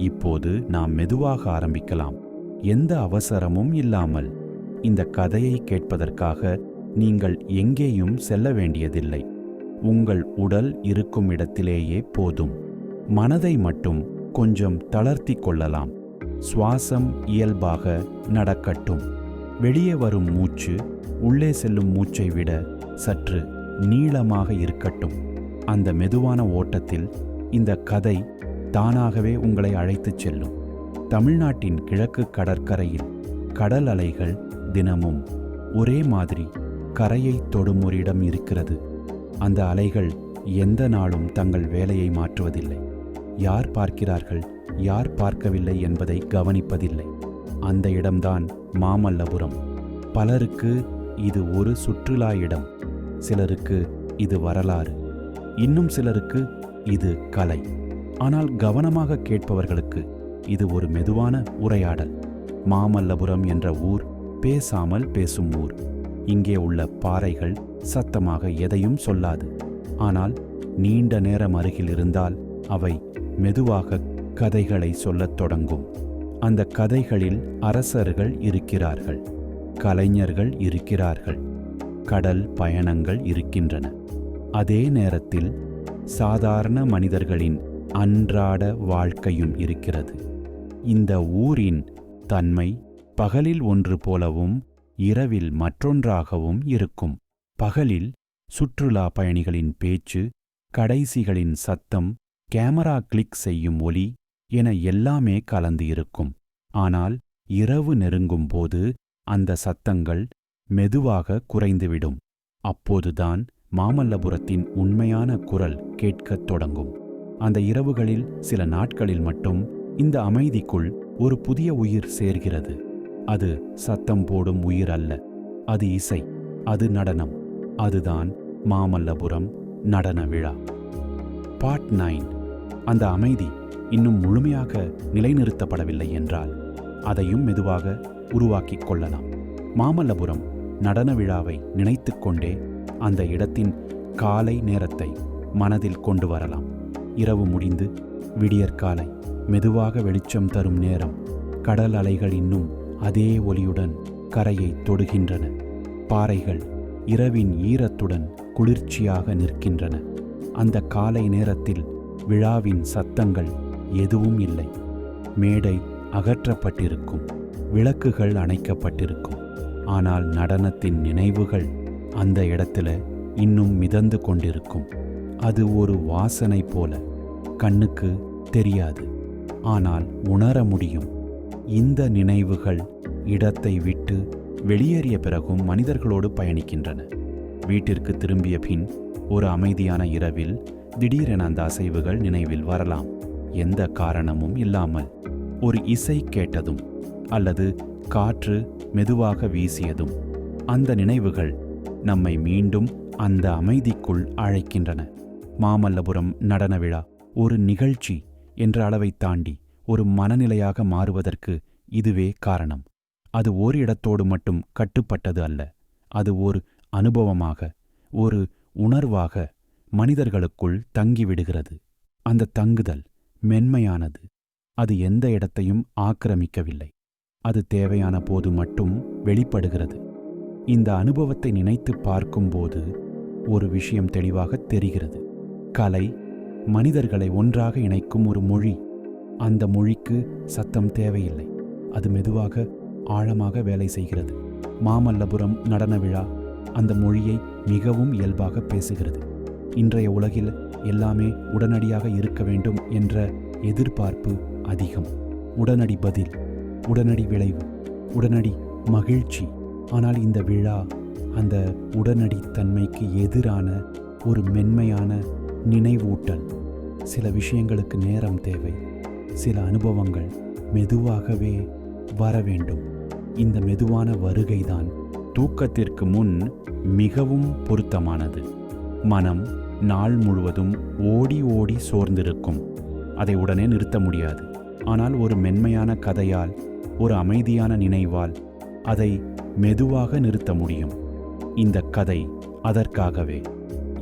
இப்போது நாம் மெதுவாக ஆரம்பிக்கலாம், எந்த அவசரமும் இல்லாமல். இந்த கதையை கேட்பதற்காக நீங்கள் எங்கேயும் செல்ல வேண்டியதில்லை. உங்கள் உடல் இருக்கும் இடத்திலேயே போதும். மனதை மட்டும் கொஞ்சம் தளர்த்தி கொள்ளலாம். சுவாசம் இயல்பாக நடக்கட்டும். வெளியே வரும் மூச்சு உள்ளே செல்லும் மூச்சை விட சற்று நீளமாக இருக்கட்டும். அந்த மெதுவான ஓட்டத்தில் இந்த கதை தானாகவே உங்களை அழைத்துச் செல்லும். தமிழ்நாட்டின் கிழக்கு கடற்கரையில் கடல் அலைகள் தினமும் ஒரே மாதிரி கரையை தொடும் ஒரு இடம் இருக்கிறது. அந்த அலைகள் எந்த நாளும் தங்கள் வேலையை மாற்றுவதில்லை. யார் பார்க்கிறார்கள், யார் பார்க்கவில்லை என்பதை கவனிப்பதில்லை. அந்த இடம்தான் மாமல்லபுரம். பலருக்கு இது ஒரு சுற்றுலா இடம், சிலருக்கு இது வரலாறு, இன்னும் சிலருக்கு இது கலை. ஆனால் கவனமாக கேட்பவர்களுக்கு இது ஒரு மெதுவான உரையாடல். மாமல்லபுரம் என்ற ஊர் பேசாமல் பேசும் ஊர். இங்கே உள்ள பாறைகள் சத்தமாக எதையும் சொல்லாது. ஆனால் நீண்ட நேரம் அருகில் இருந்தால் அவை மெதுவாக கதைகளை சொல்லத் தொடங்கும். அந்த கதைகளில் அரசர்கள் இருக்கிறார்கள், கலைஞர்கள் இருக்கிறார்கள், கடல் பயணங்கள் இருக்கின்றன. அதே நேரத்தில் சாதாரண மனிதர்களின் அன்றாட வாழ்க்கையும் இருக்கிறது. இந்த ஊரின் தன்மை பகலில் ஒன்று போலவும் இரவில் மற்றொன்றாகவும் இருக்கும். பகலில் சுற்றுலா பயணிகளின் பேச்சு, கடைசிகளின் சத்தம், கேமரா கிளிக் செய்யும் ஒலி என எல்லாமே கலந்து இருக்கும். ஆனால் இரவு நெருங்கும் போது அந்த சத்தங்கள் மெதுவாக குறைந்துவிடும். அப்போதுதான் மாமல்லபுரத்தின் உண்மையான குரல் கேட்கத் தொடங்கும். அந்த இரவுகளில் சில நாட்களில் மட்டும் இந்த அமைதிக்குள் ஒரு புதிய உயிர் சேர்கிறது. அது சத்தம் போடும் உயிர் அல்ல, அது இசை, அது நடனம். அதுதான் மாமல்லபுரம் நடன விழா. பார்ட் 9. அந்த அமைதி இன்னும் முழுமையாக நிலைநிறுத்தப்படவில்லை என்றால் அதையும் மெதுவாக உருவாக்கிக் கொள்ளலாம். மாமல்லபுரம் நடன விழாவை நினைத்துக்கொண்டே அந்த இடத்தின் காலை நேரத்தை மனதில் கொண்டு வரலாம். இரவு முடிந்து விடியற்காலை மெதுவாக வெளிச்சம் தரும் நேரம். கடல் அலைகள் இன்னும் அதே ஒலியுடன் கரையை தொடுகின்றன. பாறைகள் இரவின் ஈரத்துடன் குளிர்ச்சியாக நிற்கின்றன. அந்த காலை நேரத்தில் விழாவின் சத்தங்கள் எதுவும் இல்லை. மேடை அகற்றப்பட்டிருக்கும், விளக்குகள் அணைக்கப்பட்டிருக்கும். ஆனால் நடனத்தின் நினைவுகள் அந்த இடத்துல இன்னும் மிதந்து கொண்டிருக்கும். அது ஒரு வாசனை போல, கண்ணுக்கு தெரியாது, ஆனால் உணர முடியும். இந்த நினைவுகள் இடத்தை விட்டு வெளியேறிய பிறகும் மனிதர்களோடு பயணிக்கின்றன. வீட்டிற்கு திரும்பிய பின் ஒரு அமைதியான இரவில் திடீரென அந்த அசைவுகள் நினைவில் வரலாம். எந்த காரணமும் இல்லாமல். ஒரு இசை கேட்டதும் அல்லது காற்று மெதுவாக வீசியதும் அந்த நினைவுகள் நம்மை மீண்டும் அந்த அமைதிக்குள் அழைக்கின்றன. மாமல்லபுரம் நடன விழா ஒரு நிகழ்ச்சி என்ற அளவை தாண்டி ஒரு மனநிலையாக மாறுவதற்கு இதுவே காரணம். அது ஒரு இடத்தோடு மட்டும் கட்டுப்பட்டது அல்ல. அது ஒரு அனுபவமாக, ஒரு உணர்வாக மனிதர்களுக்குள் தங்கிவிடுகிறது. அந்த தங்குதல் மென்மையானது. அது எந்த இடத்தையும் ஆக்கிரமிக்கவில்லை. அது தேவையான போது மட்டும் வெளிப்படுகிறது. இந்த அனுபவத்தை நினைத்து பார்க்கும்போது ஒரு விஷயம் தெளிவாக தெரிகிறது. கலை மனிதர்களை ஒன்றாக இணைக்கும் ஒரு மொழி. அந்த மொழிக்கு சத்தம் தேவையில்லை. அது மெதுவாக ஆழமாக வேலை செய்கிறது. மாமல்லபுரம் நடன விழா அந்த மொழியை மிகவும் இயல்பாக பேசுகிறது. இன்றைய உலகில் எல்லாமே உடனடியாக இருக்க வேண்டும் என்ற எதிர்பார்ப்பு அதிகம். உடனடி பதில், உடனடி விளைவு, உடனடி மகிழ்ச்சி. ஆனால் இந்த விழா அந்த உடனடி தன்மைக்கு எதிரான ஒரு மென்மையான நினைவூட்டல். சில விஷயங்களுக்கு நேரம் தேவை. சில அனுபவங்கள் மெதுவாகவே வர வேண்டும். இந்த மெதுவான வருகைதான் தூக்கத்திற்கு முன் மிகவும் பொருத்தமானது. மனம் நாள் முழுவதும் ஓடி ஓடி சோர்ந்திருக்கும். அதை உடனே நிறுத்த முடியாது. ஆனால் ஒரு மென்மையான கதையால், ஒரு அமைதியான நினைவால் அதை மெதுவாக நிறுத்த முடியும். இந்த கதை அதற்காகவே.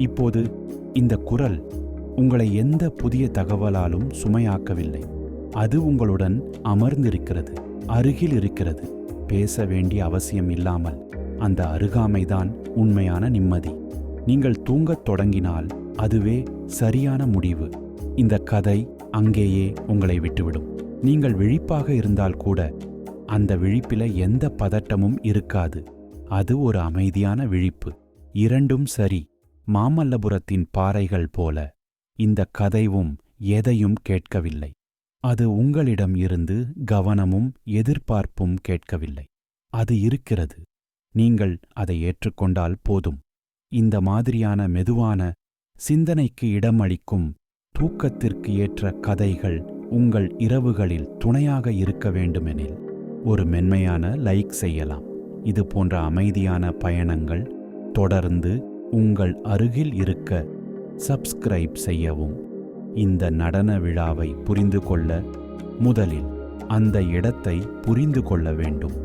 இப்போது இந்த குரல் உங்களை எந்த புதிய தகவலாலும் சுமையாக்கவில்லை. அது உங்களுடன் அமர்ந்திருக்கிறது, அருகில் இருக்கிறது. பேச வேண்டிய அவசியம் இல்லாமல். அந்த அருகாமைதான் உண்மையான நிம்மதி. நீங்கள் தூங்கத் தொடங்கினால் அதுவே சரியான முடிவு. இந்த கதை அங்கேயே உங்களை விட்டுவிடும். நீங்கள் விழிப்பாக இருந்தால் கூட அந்த விழிப்பில எந்த பதட்டமும் இருக்காது. அது ஒரு அமைதியான விழிப்பு. இரண்டும் சரி. மாமல்லபுரத்தின் பாறைகள் போல இந்த கதைவும் எதையும் கேட்கவில்லை. அது உங்களிடம் இருந்து கவனமும் எதிர்பார்ப்பும் கேட்கவில்லை. அது இருக்கிறது. நீங்கள் அதை ஏற்றுக்கொண்டால் போதும். இந்த மாதிரியான மெதுவான, சிந்தனைக்கு இடமளிக்கும், தூக்கத்திற்கு ஏற்ற கதைகள் உங்கள் இரவுகளில் துணையாக இருக்க வேண்டுமெனில் ஒரு மென்மையான லைக் செய்யலாம். இது போன்ற அமைதியான பயணங்கள் தொடர்ந்து உங்கள் அருகில் இருக்க சப்ஸ்கிரைப் செய்யவும். இந்த நடன விழாவை புரிந்து கொள்ள முதலில் அந்த இடத்தை புரிந்து கொள்ள வேண்டும்.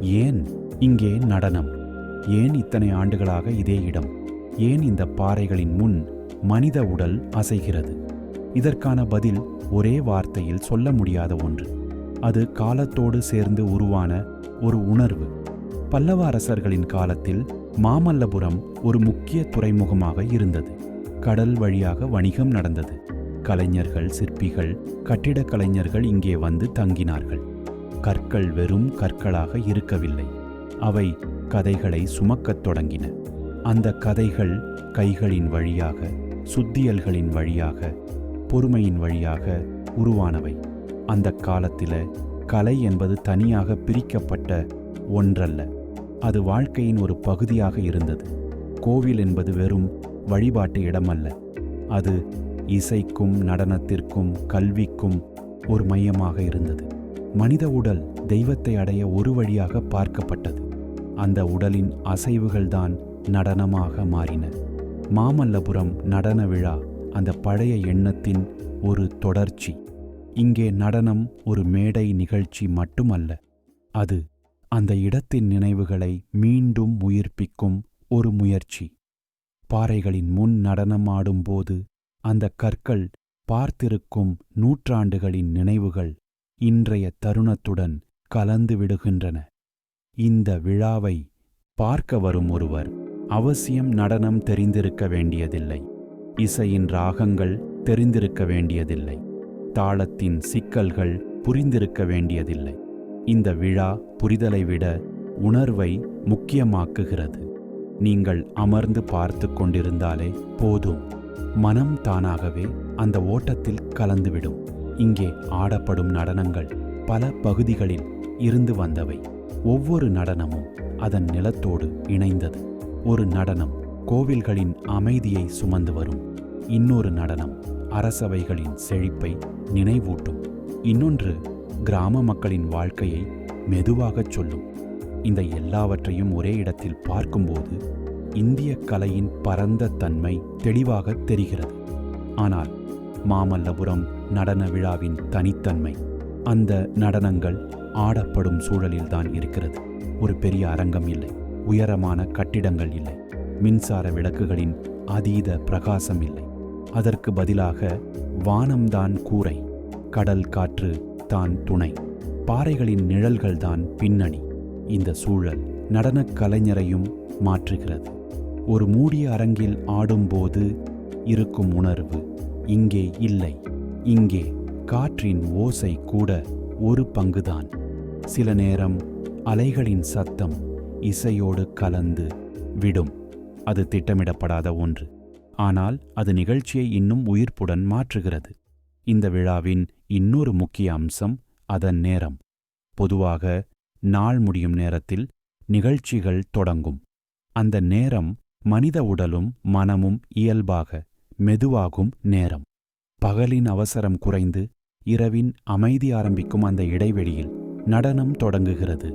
ஏன் இங்கே நடனம்? ஏன் இத்தனை ஆண்டுகளாக இதே இடம்? ஏன் இந்த பாறைகளின் முன் மனித உடல் அசைகிறது? இதற்கான பதில் ஒரே வார்த்தையில் சொல்ல முடியாத ஒன்று. அது காலத்தோடு சேர்ந்து உருவான ஒரு உணர்வு. பல்லவ அரசர்களின் காலத்தில் மாமல்லபுரம் ஒரு முக்கிய துறைமுகமாக இருந்தது. கடல் வழியாக வணிகம் நடந்தது. கலைஞர்கள், சிற்பிகள், கட்டிடக் கலைஞர்கள் இங்கே வந்து தங்கினார்கள். கற்கள் வெறும் கற்களாக இருக்கவில்லை. அவை கதைகளை சுமக்கத் தொடங்கின. அந்த கதைகள் கைகளின் வழியாக, சுத்தியல்களின் வழியாக, பொறுமையின் வழியாக உருவானவை. அந்த காலத்தில கலை என்பது தனியாக பிரிக்கப்பட்ட ஒன்றல்ல. அது வாழ்க்கையின் ஒரு பகுதியாக இருந்தது. கோவில் என்பது வெறும் வழிபாட்டு இடமல்ல. அது இசைக்கும், நடனத்திற்கும், கல்விக்கும் ஒரு மையமாக இருந்தது. மனித உடல் தெய்வத்தை அடைய ஒரு வழியாக பார்க்கப்பட்டது. அந்த உடலின் அசைவுகள்தான் நடனமாக மாறின. மாமல்லபுரம் நடன விழா அந்த பழைய எண்ணத்தின் ஒரு தொடர்ச்சி. இங்கே நடனம் ஒரு மேடை நிகழ்ச்சி மட்டுமல்ல. அது அந்த இடத்தின் நினைவுகளை மீண்டும் உயிர்ப்பிக்கும் ஒரு முயற்சி. பாறைகளின் முன் நடனம் ஆடும்போது அந்த கற்கள் பார்த்திருக்கும் நூற்றாண்டுகளின் நினைவுகள் இன்றைய தருணத்துடன் கலந்து விடுகின்றன. இந்த விழாவை பார்க்க வரும் ஒருவர் அவசியம் நடனம் தெரிந்திருக்க வேண்டியதில்லை. இசையின் ராகங்கள் தெரிந்திருக்க வேண்டியதில்லை. தாளத்தின் சிக்கல்கள் புரிந்திருக்க வேண்டியதில்லை. இந்த விழா புரிதலை விட உணர்வை முக்கியமாக்குகிறது. நீங்கள் அமர்ந்து பார்த்து கொண்டிருந்தாலே போதும். மனம் தானாகவே அந்த ஓட்டத்தில் கலந்துவிடும். இங்கே ஆடப்படும் நடனங்கள் பல பகுதிகளில் இருந்து வந்தவை. ஒவ்வொரு நடனமும் அதன் நிலத்தோடு இணைந்தது. ஒரு நடனம் கோவில்களின் அமைதியை சுமந்து வரும். இன்னொரு நடனம் அரசவைகளின் செழிப்பை நினைவூட்டும். இன்னொன்று கிராம மக்களின் வாழ்க்கையை மெதுவாகச் சொல்லும். இந்த எல்லாவற்றையும் ஒரே இடத்தில் பார்க்கும்போது இந்திய கலையின் பரந்த தன்மை தெளிவாக தெரிகிறது. ஆனால் மாமல்லபுரம் நடன விழாவின் தனித்தன்மை அந்த நடனங்கள் ஆடப்படும் சூழலில்தான் இருக்கிறது. ஒரு பெரிய அரங்கம் இல்லை, உயரமான கட்டிடங்கள் இல்லை, மின்சார விளக்குகளின் அதீத பிரகாசம் இல்லை. அதற்கு பதிலாக வானம்தான் கூரை, கடல் காற்று தான் துணை, பாறைகளின் நிழல்கள்தான் பின்னணி. இந்த சூழல் நடனக் கலைஞரையும் மாற்றுகிறது. ஒரு மூடிய அரங்கில் ஆடும்போது இருக்கும் உணர்வு இங்கே இல்லை. இங்கே காற்றின் ஓசை கூட ஒரு பங்குதான். சில நேரம் அலைகளின் சத்தம் இசையோடு கலந்து விடும். அது திட்டமிடப்படாத ஒன்று. ஆனால் அது நிகழ்ச்சியை இன்னும் உயிர்ப்புடன் மாற்றுகிறது. இந்த விழாவின் இன்னொரு முக்கிய அம்சம் அதன் நேரம். பொதுவாக நாள் முடியும் நேரத்தில் நிகழ்ச்சிகள் தொடங்கும். அந்த நேரம் மனித உடலும் மனமும் இயல்பாக மெதுவாகும் நேரம். பகலின் அவசரம் குறைந்து இரவின் அமைதி ஆரம்பிக்கும் அந்த இடைவெளியில் நடனம் தொடங்குகிறது.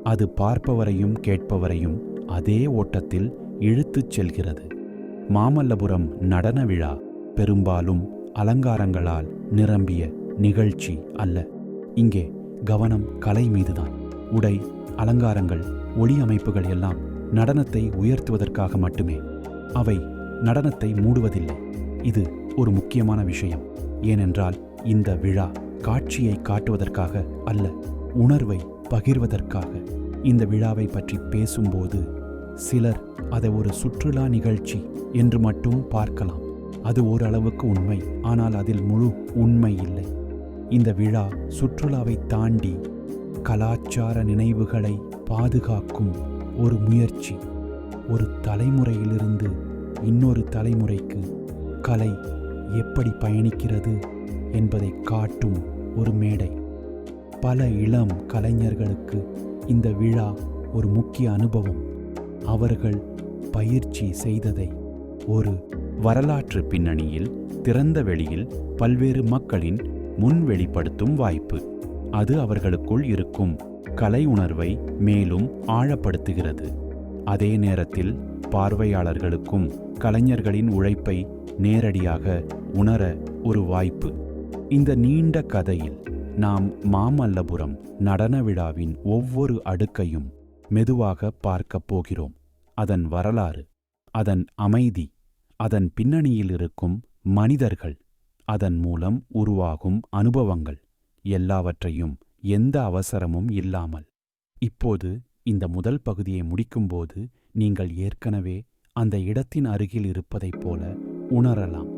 அது பார்ப்பவரையும் கேட்பவரையும் அதே ஓட்டத்தில் இழுத்துச் செல்கிறது. மாமல்லபுரம் நடன விழா பெரும்பாலும் அலங்காரங்களால் நிரம்பிய நிகழ்ச்சி அல்ல. இங்கே கவனம் கலை மீதுதான். உடை, அலங்காரங்கள், ஒளி அமைப்புகள் எல்லாம் நடனத்தை உயர்த்துவதற்காக மட்டுமே. அவை நடனத்தை மூடுவதில்லை. இது ஒரு முக்கியமான விஷயம். ஏனென்றால் இந்த விழா காட்சியை காட்டுவதற்காக அல்ல, உணர்வை பகிர்வதற்காக. இந்த விழாவை பற்றி பேசும்போது சிலர் அதை ஒரு சுற்றுலா நிகழ்ச்சி என்று மட்டும் பார்க்கலாம். அது ஓரளவுக்கு உண்மை, ஆனால் அதில் முழு உண்மை இல்லை. இந்த விழா சுற்றுலாவை தாண்டி கலாச்சார நினைவுகளை பாதுகாக்கும் ஒரு முயற்சி. ஒரு தலைமுறையிலிருந்து இன்னொரு தலைமுறைக்கு கலை எப்படி பயணிக்கிறது என்பதை காட்டும் ஒரு மேடை. பல இளம் கலைஞர்களுக்கு இந்த விழா ஒரு முக்கிய அனுபவம். அவர்கள் பயிற்சி செய்ததை ஒரு வரலாற்று பின்னணியில் திறந்த வெளியில் பல்வேறு மக்களின் முன் வெளிப்படுத்தும் வாய்ப்பு. அது அவர்களுக்குள் இருக்கும் கலை உணர்வை மேலும் ஆழப்படுத்துகிறது. அதே நேரத்தில் பார்வையாளர்களுக்கும் கலைஞர்களின் உழைப்பை நேரடியாக உணர ஒரு வாய்ப்பு. இந்த நீண்ட கதையில் நாம் மாமல்லபுரம் நடன விழாவின் ஒவ்வொரு அடுக்கையும் மெதுவாக பார்க்கப் போகிறோம். அதன் வரலாறு, அதன் அமைதி, அதன் பின்னணியில் இருக்கும் மனிதர்கள், அதன் மூலம் உருவாகும் அனுபவங்கள், எல்லாவற்றையும் எந்த அவசரமும் இல்லாமல். இப்போது இந்த முதல் பகுதியை முடிக்கும்போது நீங்கள் ஏற்கனவே அந்த இடத்தின் அருகில் இருப்பதைப் போல உணரலாம்.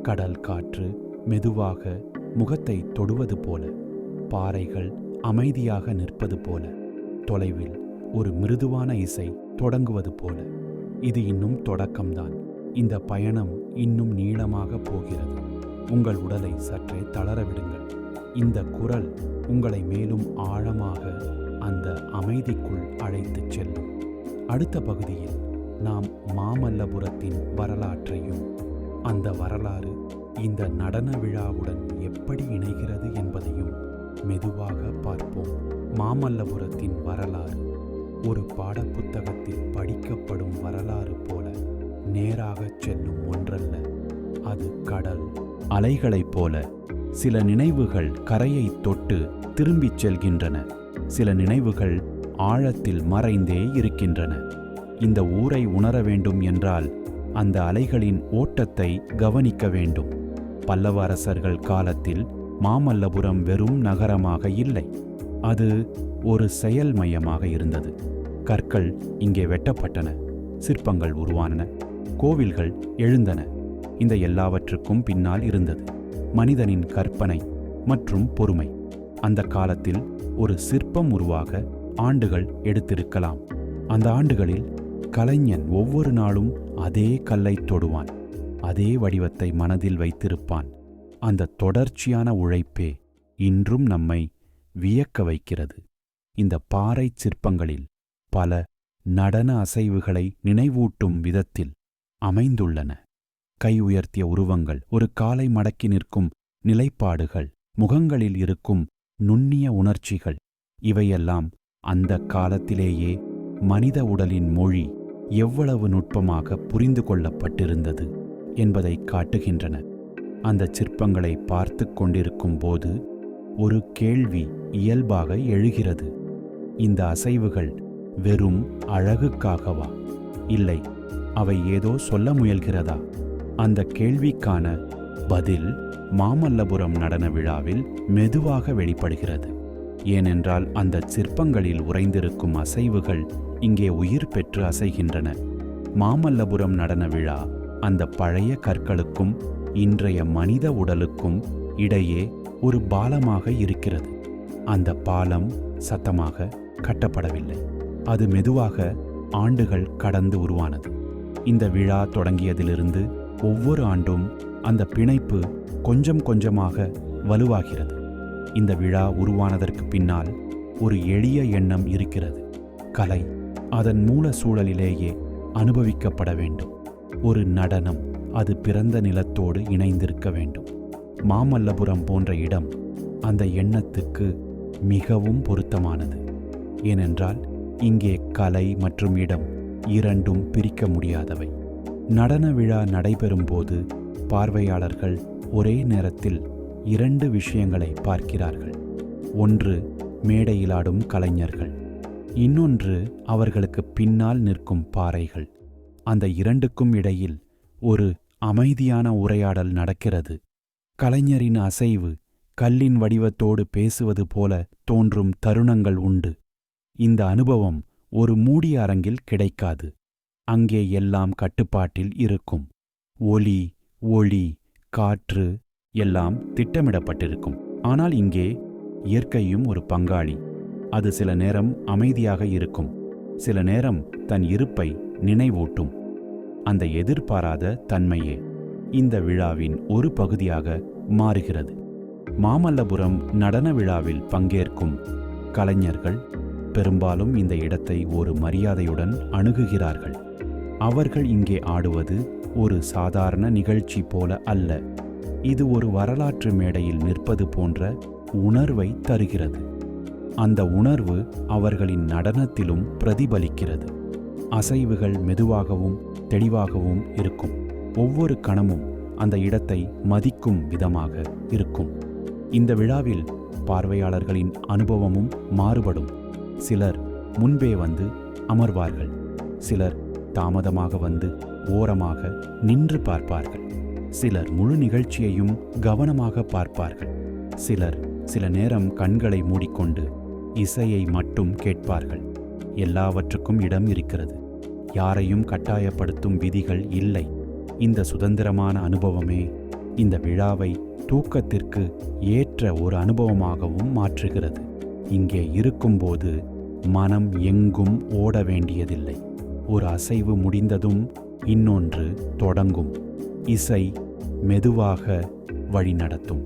கடல் காற்று மெதுவாக முகத்தை தொடுவது போல, பாறைகள் அமைதியாக நிற்பது போல, தொலைவில் ஒரு மிருதுவான இசை தொடங்குவது போல. இது இன்னும் தொடக்கம்தான். இந்த பயணம் இன்னும் நீளமாக போகிறது. உங்கள் உடலை சற்றே தளர விடுங்கள். இந்த குரல் உங்களை மேலும் ஆழமாக அந்த அமைதிக்குள் அழைத்துச் செல்லும். அடுத்த பகுதியில் நாம் மாமல்லபுரத்தின் வரலாற்றையும் அந்த வரலாறு இந்த நடன விழாவுடன் எப்படி இணைகிறது என்பதையும் மெதுவாக பார்ப்போம். மாமல்லபுரத்தின் வரலாறு ஒரு பாடப்புத்தகத்தில் படிக்கப்படும் வரலாறு போல நேராகச் செல்லும் ஒன்றல்ல. அது கடல் அலைகளைப் போல. சில நினைவுகள் கரையை தொட்டு திரும்பிச் செல்கின்றன. சில நினைவுகள் ஆழத்தில் மறைந்தே இருக்கின்றன. இந்த ஊரை உணர வேண்டும் என்றால் அந்த அலைகளின் ஓட்டத்தை கவனிக்க வேண்டும். பல்லவ அரசர்கள் காலத்தில் மாமல்லபுரம் வெறும் நகரமாக இல்லை, அது ஒரு செயல் மையமாக இருந்தது. கற்கள் இங்கே வெட்டப்பட்டன, சிற்பங்கள் உருவானன, கோவில்கள் எழுந்தன. இந்த எல்லாவற்றுக்கும் பின்னால் இருந்தது மனிதனின் கற்பனை மற்றும் பொறுமை. அந்த காலத்தில் ஒரு சிற்பம் உருவாக ஆண்டுகள் எடுத்திருக்கலாம். அந்த ஆண்டுகளில் கலைஞன் ஒவ்வொரு நாளும் அதே கல்லை தொடுவான், அதே வடிவத்தை மனதில் வைத்திருப்பான். அந்த தொடர்ச்சியான உழைப்பே இன்றும் நம்மை வியக்க வைக்கிறது. இந்த பாறை சிற்பங்களில் பல நடன அசைவுகளை நினைவூட்டும் விதத்தில் அமைந்துள்ளன. கை உயர்த்திய உருவங்கள், ஒரு காலை மடக்கி நிற்கும் நிலைப்பாடுகள், முகங்களில் இருக்கும் நுண்ணிய உணர்ச்சிகள், இவையெல்லாம் அந்த காலத்திலேயே மனித உடலின் மொழி எவ்வளவு நுட்பமாக புரிந்து கொள்ளப்பட்டிருந்தது என்பதை காட்டுகின்றன. அந்த சிற்பங்களை பார்த்து கொண்டிருக்கும் போது ஒரு கேள்வி இயல்பாக எழுகிறது. இந்த அசைவுகள் வெறும் அழகுக்காகவா? இல்லை, அவை ஏதோ சொல்ல முயல்கிறதா? அந்த கேள்விக்கான பதில் மாமல்லபுரம் நடன விழாவில் மெதுவாக வெளிப்படுகிறது. ஏனென்றால் அந்த சிற்பங்களில் உறைந்திருக்கும் அசைவுகள் இங்கே உயிர் பெற்று அசைகின்றன. மாமல்லபுரம் நடன விழா அந்த பழைய கற்களுக்கும் இன்றைய மனித உடலுக்கும் இடையே ஒரு பாலமாக இருக்கிறது. அந்த பாலம் சத்தமாக கட்டப்படவில்லை, அது மெதுவாக ஆண்டுகள் கடந்து உருவானது. இந்த விழா தொடங்கியதிலிருந்து ஒவ்வொரு ஆண்டும் அந்த பிணைப்பு கொஞ்சம் கொஞ்சமாக வலுவாகிறது. இந்த விழா உருவானதற்கு பின்னால் ஒரு எளிய எண்ணம் இருக்கிறது. கலை அதன் மூல சூழலிலேயே அனுபவிக்கப்பட வேண்டும். ஒரு நடனம் அது பிறந்த நிலத்தோடு இணைந்திருக்க வேண்டும். மாமல்லபுரம் போன்ற இடம் அந்த எண்ணத்துக்கு மிகவும் பொருத்தமானது. ஏனென்றால் இங்கே கலை மற்றும் இடம் இரண்டும் பிரிக்க முடியாதவை. நடன விழா நடைபெறும் போது பார்வையாளர்கள் ஒரே நேரத்தில் இரண்டு விஷயங்களை பார்க்கிறார்கள். ஒன்று மேடையிலாடும் கலைஞர்கள், இன்னொன்று அவர்களுக்கு பின்னால் நிற்கும் பாறைகள். அந்த இரண்டுக்கும் இடையில் ஒரு அமைதியான உரையாடல் நடக்கிறது. கலைஞரின் அசைவு கல்லின் வடிவத்தோடு பேசுவது போல தோன்றும் தருணங்கள் உண்டு. இந்த அனுபவம் ஒரு மூடிய அரங்கில் கிடைக்காது. அங்கே எல்லாம் கட்டுப்பாட்டில் இருக்கும். ஒலி, ஒளி, காற்று எல்லாம் திட்டமிடப்பட்டிருக்கும். ஆனால் இங்கே இயற்கையும் ஒரு பங்காளி. அது சில நேரம் அமைதியாக இருக்கும், சில நேரம் தன் இருப்பை நினைவூட்டும். அந்த எதிர்பாராத தன்மையே இந்த விழாவின் ஒரு பகுதியாக மாறுகிறது. மாமல்லபுரம் நடன விழாவில் பங்கேற்கும் கலைஞர்கள் பெரும்பாலும் இந்த இடத்தை ஒரு மரியாதையுடன் அணுகுகிறார்கள். அவர்கள் இங்கே ஆடுவது ஒரு சாதாரண நிகழ்ச்சி போல அல்ல. இது ஒரு வரலாற்று மேடையில் நிற்பது போன்ற உணர்வை தருகிறது. அந்த உணர்வு அவர்களின் நடனத்திலும் பிரதிபலிக்கிறது. அசைவுகள் மெதுவாகவும் தெளிவாகவும் இருக்கும். ஒவ்வொரு கணமும் அந்த இடத்தை மதிக்கும் விதமாக இருக்கும். இந்த விழாவில் பார்வையாளர்களின் அனுபவமும் மாறுபடும். சிலர் முன்பே வந்து அமர்வார்கள், சிலர் தாமதமாக வந்து ஓரமாக நின்று பார்ப்பார்கள், சிலர் முழு நிகழ்ச்சியையும் கவனமாக பார்ப்பார்கள், சிலர் சில நேரம் கண்களை மூடிக்கொண்டு இசையை மட்டும் கேட்பார்கள். எல்லாவற்றுக்கும் இடம் இருக்கிறது. யாரையும் கட்டாயப்படுத்தும் விதிகள் இல்லை. இந்த சுதந்திரமான அனுபவமே இந்த விழாவை தூக்கத்திற்கு ஏற்ற ஒரு அனுபவமாகவும் மாற்றுகிறது. இங்கே இருக்கும்போது மனம் எங்கும் ஓட வேண்டியதில்லை. ஒரு அசைவு முடிந்ததும் இன்னொன்று தொடங்கும். இசை மெதுவாக வழிநடத்தும்.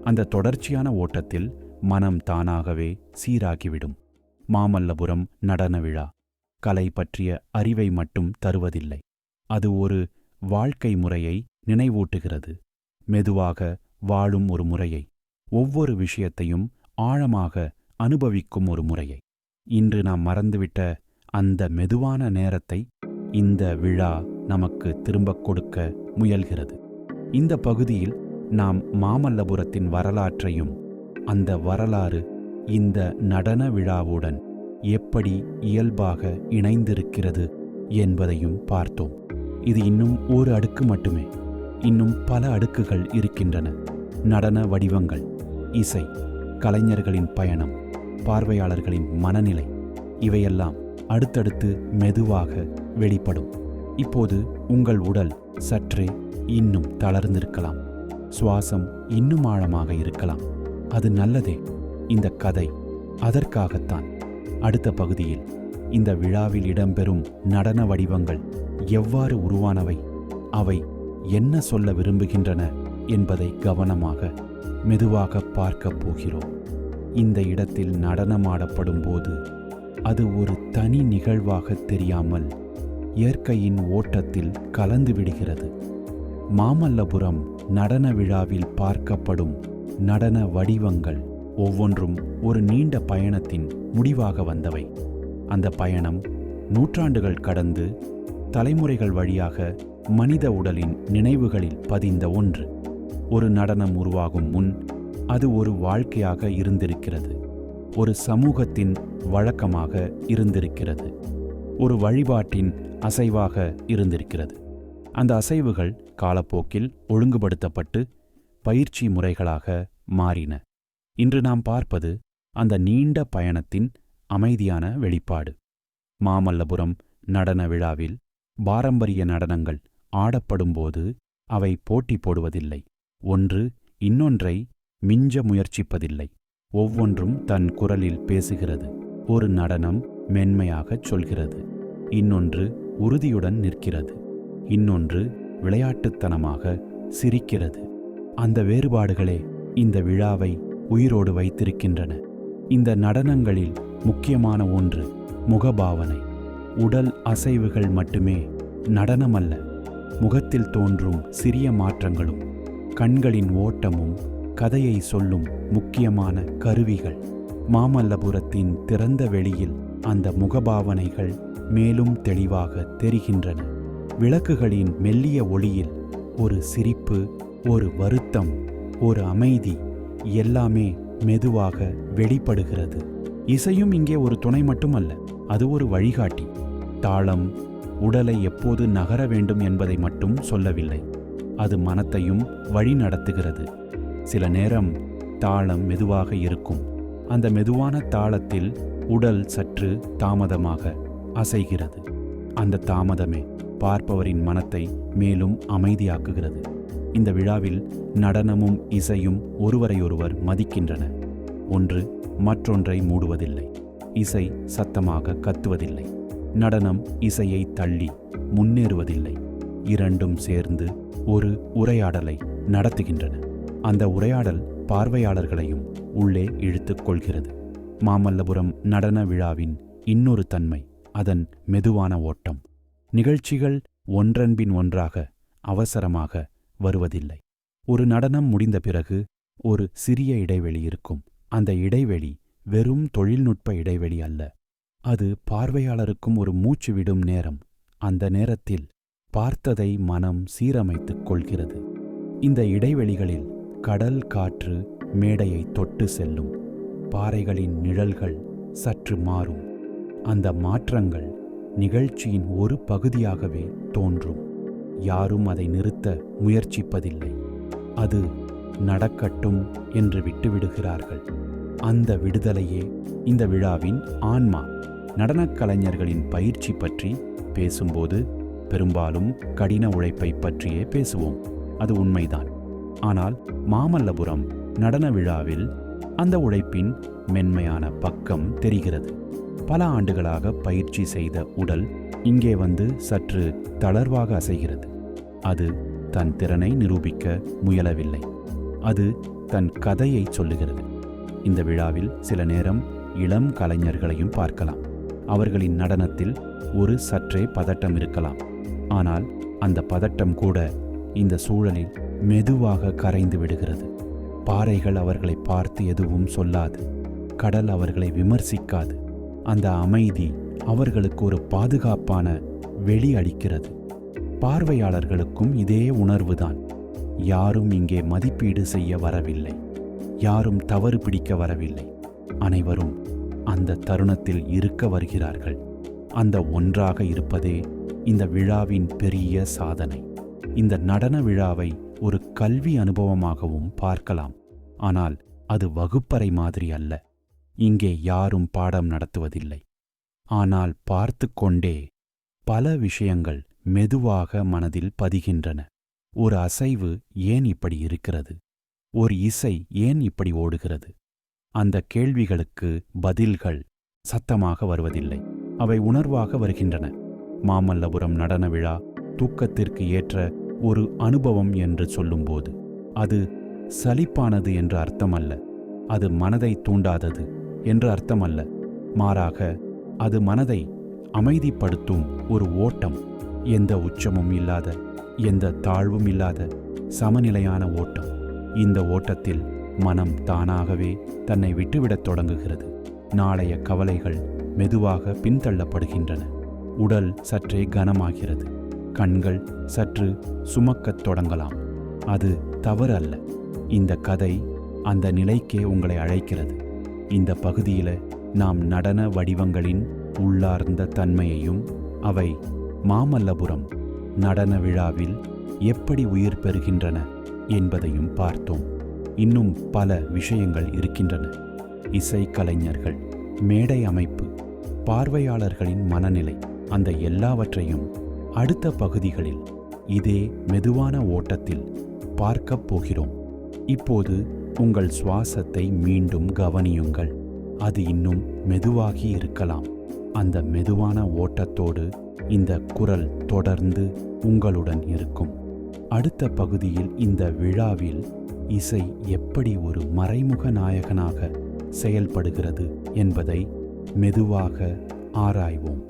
அந்த தொடர்ச்சியான ஓட்டத்தில் மனம் தானாகவே சீராகிவிடும். மாமல்லபுரம் நடன விழா கலை பற்றிய அறிவை மட்டும் தருவதில்லை. அது ஒரு வாழ்க்கை முறையை நினைவூட்டுகிறது. மெதுவாக வாழும் ஒரு முறையை, ஒவ்வொரு விஷயத்தையும் ஆழமாக அனுபவிக்கும் ஒரு முறையை. இன்று நாம் மறந்துவிட்ட அந்த மெதுவான நேரத்தை இந்த விழா நமக்கு திரும்பக் கொடுக்க முயல்கிறது. இந்த பகுதியில் நாம் மாமல்லபுரத்தின் வரலாற்றையும் அந்த வரலாறு இந்த நடன விழாவுடன் எப்படி இயல்பாக இணைந்திருக்கிறது என்பதையும் பார்த்தோம். இது இன்னும் ஒரு அடுக்கு மட்டுமே. இன்னும் பல அடுக்குகள் இருக்கின்றன. நடன வடிவங்கள், இசை, கலைஞர்களின் பயணம், பார்வையாளர்களின் மனநிலை, இவையெல்லாம் அடுத்தடுத்து மெதுவாக வெளிப்படும். இப்போது உங்கள் உடல் சற்றே இன்னும் தளர்ந்திருக்கலாம். சுவாசம் இன்னும் ஆழமாக இருக்கலாம். அது நல்லதே. இந்த கதை அதற்காகத்தான். அடுத்த பகுதியில் இந்த விழாவில் இடம்பெறும் நடன வடிவங்கள் எவ்வாறு உருவானவை, அவை என்ன சொல்ல விரும்புகின்றன என்பதை கவனமாக மெதுவாக பார்க்கப் போகிறோம். இந்த இடத்தில் நடனமாடப்படும் போது அது ஒரு தனி நிகழ்வாக தெரியாமல் இயற்கையின் ஓட்டத்தில் கலந்து விடுகிறது. மாமல்லபுரம் நடன விழாவில் பார்க்கப்படும் நடன வடிவங்கள் ஒவ்வொன்றும் ஒரு நீண்ட பயணத்தின் முடிவாக வந்தவை. அந்த பயணம் நூற்றாண்டுகள் கடந்து தலைமுறைகள் வழியாக மனித உடலின் நினைவுகளில் பதிந்த ஒன்று. ஒரு நடனம் உருவாகும் முன் அது ஒரு வாழ்க்கையாக இருந்திருக்கிறது. ஒரு சமூகத்தின் வழக்கமாக இருந்திருக்கிறது. ஒரு வழிபாட்டின் அசைவாக இருந்திருக்கிறது. அந்த அசைவுகள் காலப்போக்கில் ஒழுங்குபடுத்தப்பட்டு பயிற்சி முறைகளாக மாறின. இன்று நாம் பார்ப்பது அந்த நீண்ட பயணத்தின் அமைதியான வெளிப்பாடு. மாமல்லபுரம் நடன விழாவில் பாரம்பரிய நடனங்கள் ஆடப்படும்போது அவை போட்டி போடுவதில்லை. ஒன்று இன்னொன்றை மிஞ்ச முயற்சிப்பதில்லை. ஒவ்வொன்றும் தன் குரலில் பேசுகிறது. ஒரு நடனம் மென்மையாகச் சொல்கிறது, இன்னொன்று உறுதியுடன் நிற்கிறது, இன்னொன்று விளையாட்டுத்தனமாக சிரிக்கிறது. அந்த வேறுபாடுகளே இந்த விழாவை உயிரோடு வைத்திருக்கின்றன. இந்த நடனங்களில் முக்கியமான ஒன்று முகபாவனை. உடல் அசைவுகள் மட்டுமே நடனமல்ல, முகத்தில் தோன்றும் சிறிய மாற்றங்களும் கண்களின் ஓட்டமும் கதையை சொல்லும் முக்கியமான கருவிகள். மாமல்லபுரத்தின் திறந்த வெளியில் அந்த முகபாவனைகள் மேலும் தெளிவாக தெரிகின்றன. விளக்குகளின் மெல்லிய ஒளியில் ஒரு சிரிப்பு, ஒரு வருத்தம், ஒரு அமைதி, எல்லாமே மெதுவாக வெளிப்படுகிறது. இசையும் இங்கே ஒரு துணை மட்டுமல்ல, அது ஒரு வழிகாட்டி. தாளம் உடலை எப்போது நகர வேண்டும் என்பதை மட்டும் சொல்லவில்லை, அது மனத்தையும் வழி நடத்துகிறது. சில நேரம் தாளம் மெதுவாக இருக்கும். அந்த மெதுவான தாளத்தில் உடல் சற்று தாமதமாக அசைகிறது. அந்த தாமதமே பார்ப்பவரின் மனத்தை மேலும் அமைதியாக்குகிறது. இந்த விழாவில் நடனமும் இசையும் ஒருவரையொருவர் மதிக்கின்றன. ஒன்று மற்றொன்றை மூடுவதில்லை. இசை சத்தமாக கத்துவதில்லை. நடனம் இசையை தள்ளி முன்னேறுவதில்லை. இரண்டும் சேர்ந்து ஒரு உரையாடலை நடத்துகின்றன. அந்த உரையாடல் பார்வையாளர்களையும் உள்ளே இழுத்துக் கொள்கிறது. மாமல்லபுரம் நடன விழாவின் இன்னொரு தன்மை அதன் மெதுவான ஓட்டம். நிகழ்ச்சிகள் ஒன்றன்பின் ஒன்றாக அவசரமாக வருவதில்லை. ஒரு நடனம் முடிந்த பிறகு ஒரு சிறிய இடைவெளி இருக்கும். அந்த இடைவெளி வெறும் தொழில்நுட்ப இடைவெளி அல்ல. அது பார்வையாளருக்கும் ஒரு மூச்சு விடும் நேரம். அந்த நேரத்தில் பார்த்ததை மனம் சீரமைத்துக் கொள்கிறது. இந்த இடைவெளிகளில் கடல் காற்று மேடையை தொட்டு செல்லும். பாறைகளின் நிழல்கள் சற்று மாறும். அந்த மாற்றங்கள் நிகழ்ச்சியின் ஒரு பகுதியாகவே தோன்றும். யாரும் அதை நிறுத்த முயற்சிப்பதில்லை. அது நடக்கட்டும் என்று விட்டுவிடுகிறார்கள். அந்த விடுதலையே இந்த விழாவின் ஆன்மா. நடனக் கலைஞர்களின் பயிற்சி பற்றி பேசும்போது பெரும்பாலும் கடின உழைப்பை பற்றியே பேசுவோம். அது உண்மைதான். ஆனால் மாமல்லபுரம் நடன விழாவில் அந்த உழைப்பின் மென்மையான பக்கம் தெரிகிறது. பல ஆண்டுகளாக பயிற்சி செய்த உடல் இங்கே வந்து சற்று தளர்வாக அசைகிறது. அது தன் திறனை நிரூபிக்க முயலவில்லை. அது தன் கதையை சொல்லுகிறது. இந்த விழாவில் சில நேரம் இளம் கலைஞர்களையும் பார்க்கலாம். அவர்களின் நடனத்தில் ஒரு சற்றே பதட்டம் இருக்கலாம். ஆனால் அந்த பதட்டம் கூட இந்த சூழலில் மெதுவாக கரைந்து விடுகிறது. பாறைகள் அவர்களை பார்த்து எதுவும் சொல்லாது. கடல் அவர்களை விமர்சிக்காது. அந்த அமைதி அவர்களுக்கு ஒரு பாதுகாப்பான வெளி அளிக்கிறது. பார்வையாளர்களுக்கும் இதே உணர்வுதான். யாரும் இங்கே மதிப்பீடு செய்ய வரவில்லை. யாரும் தவறு பிடிக்க வரவில்லை. அனைவரும் அந்த தருணத்தில் இருக்க வருகிறார்கள். அந்த ஒன்றாக இருப்பதே இந்த விழாவின் பெரிய சாதனை. இந்த நடன விழாவை ஒரு கல்வி அனுபவமாகவும் பார்க்கலாம். ஆனால் அது வகுப்பறை மாதிரி அல்ல. இங்கே யாரும் பாடம் நடத்துவதில்லை. ஆனால் பார்த்து கொண்டே பல விஷயங்கள் மெதுவாக மனதில் பதிகின்றன. ஒரு அசைவு ஏன் இப்படி இருக்கிறது? ஒரு இசை ஏன் இப்படி ஓடுகிறது? அந்த கேள்விகளுக்கு பதில்கள் சத்தமாக வருவதில்லை. அவை உணர்வாக வருகின்றன. மாமல்லபுரம் நடன விழா தூக்கத்திற்கு ஏற்ற ஒரு அனுபவம் என்று சொல்லும்போது அது சலிப்பானது என்று அர்த்தமல்ல. அது மனதை தூண்டாதது என்று அர்த்தமல்ல. மாறாக அது மனதை அமைதிப்படுத்தும் ஒரு ஓட்டம். எந்த உச்சமும் இல்லாத, எந்த தாழ்வும் இல்லாத சமநிலையான ஓட்டம். இந்த ஓட்டத்தில் மனம் தானாகவே தன்னை விட்டுவிடத் தொடங்குகிறது. நாளைய கவலைகள் மெதுவாக பின்தள்ளப்படுகின்றன. உடல் சற்றே கனமாகிறது. கண்கள் சற்று சுமக்கத் தொடங்கலாம். அது தவறு அல்ல. இந்த கதை அந்த நிலைக்கே உங்களை அழைக்கிறது. இந்த பகுதியில நாம் நடன வடிவங்களின் உள்ளார்ந்த தன்மையையும் அவை மாமல்லபுரம் நடன விழாவில் எப்படி உயிர் பெறுகின்றன என்பதையும் பார்த்தோம். இன்னும் பல விஷயங்கள் இருக்கின்றன. இசைக்கலைஞர்கள், மேடை அமைப்பு, பார்வையாளர்களின் மனநிலை, அந்த எல்லாவற்றையும் அடுத்த பகுதிகளில் இதே மெதுவான ஓட்டத்தில் பார்க்கப் போகிறோம். இப்போது உங்கள் சுவாசத்தை மீண்டும் கவனியுங்கள். அது இன்னும் மெதுவாகி இருக்கலாம். அந்த மெதுவான ஓட்டத்தோடு இந்த குரல் தொடர்ந்து உங்களுடன் இருக்கும். அடுத்த பகுதியில் இந்த விழாவில் இசை எப்படி ஒரு மறைமுக நாயகனாக செயல்படுகிறது என்பதை மெதுவாக ஆராய்வோம்.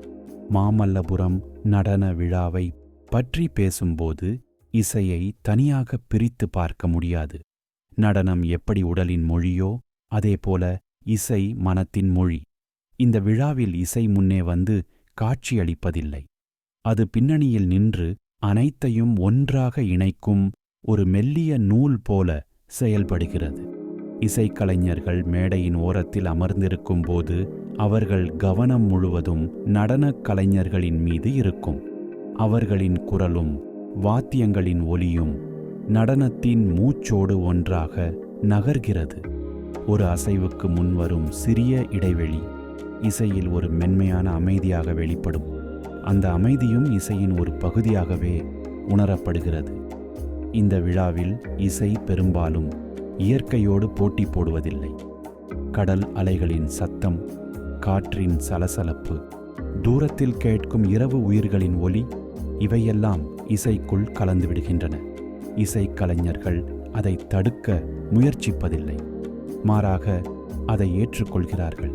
மாமல்லபுரம் நடன விழாவை பற்றி பேசும்போது இசையை தனியாக பிரித்து பார்க்க முடியாது. நடனம் எப்படி உடலின் மொழியோ அதேபோல இசை மனத்தின் மொழி. இந்த விழாவில் இசை முன்னே வந்து காட்சியளிப்பதில்லை. அது பின்னணியில் நின்று அனைத்தையும் ஒன்றாக இணைக்கும் ஒரு மெல்லிய நூல் போல செயல்படுகிறது. இசைக்கலைஞர்கள் மேடையின் ஓரத்தில் அமர்ந்திருக்கும் போது அவர்கள் கவனம் முழுவதும் நடனக் கலைஞர்களின் மீது இருக்கும். அவர்களின் குரலும் வாத்தியங்களின் ஒலியும் நடனத்தின் மூச்சோடு ஒன்றாக நகர்கிறது. ஒரு அசைவுக்கு முன் வரும் சிறிய இடைவெளி இசையில் ஒரு மென்மையான அமைதியாக வெளிப்படும். அந்த அமைதியும் இசையின் ஒரு பகுதியாகவே உணரப்படுகிறது. இந்த விழாவில் இசை பெரும்பாலும் இயற்கையோடு போட்டி போடுவதில்லை. கடல் அலைகளின் சத்தம், காற்றின் சலசலப்பு, தூரத்தில் கேட்கும் இரவு உயிர்களின் ஒலி, இவையெல்லாம் இசைக்குள் கலந்துவிடுகின்றன. இசைக்கலைஞர்கள் அதை தடுக்க முயற்சிப்பதில்லை, மாறாக அதை ஏற்றுக்கொள்கிறார்கள்.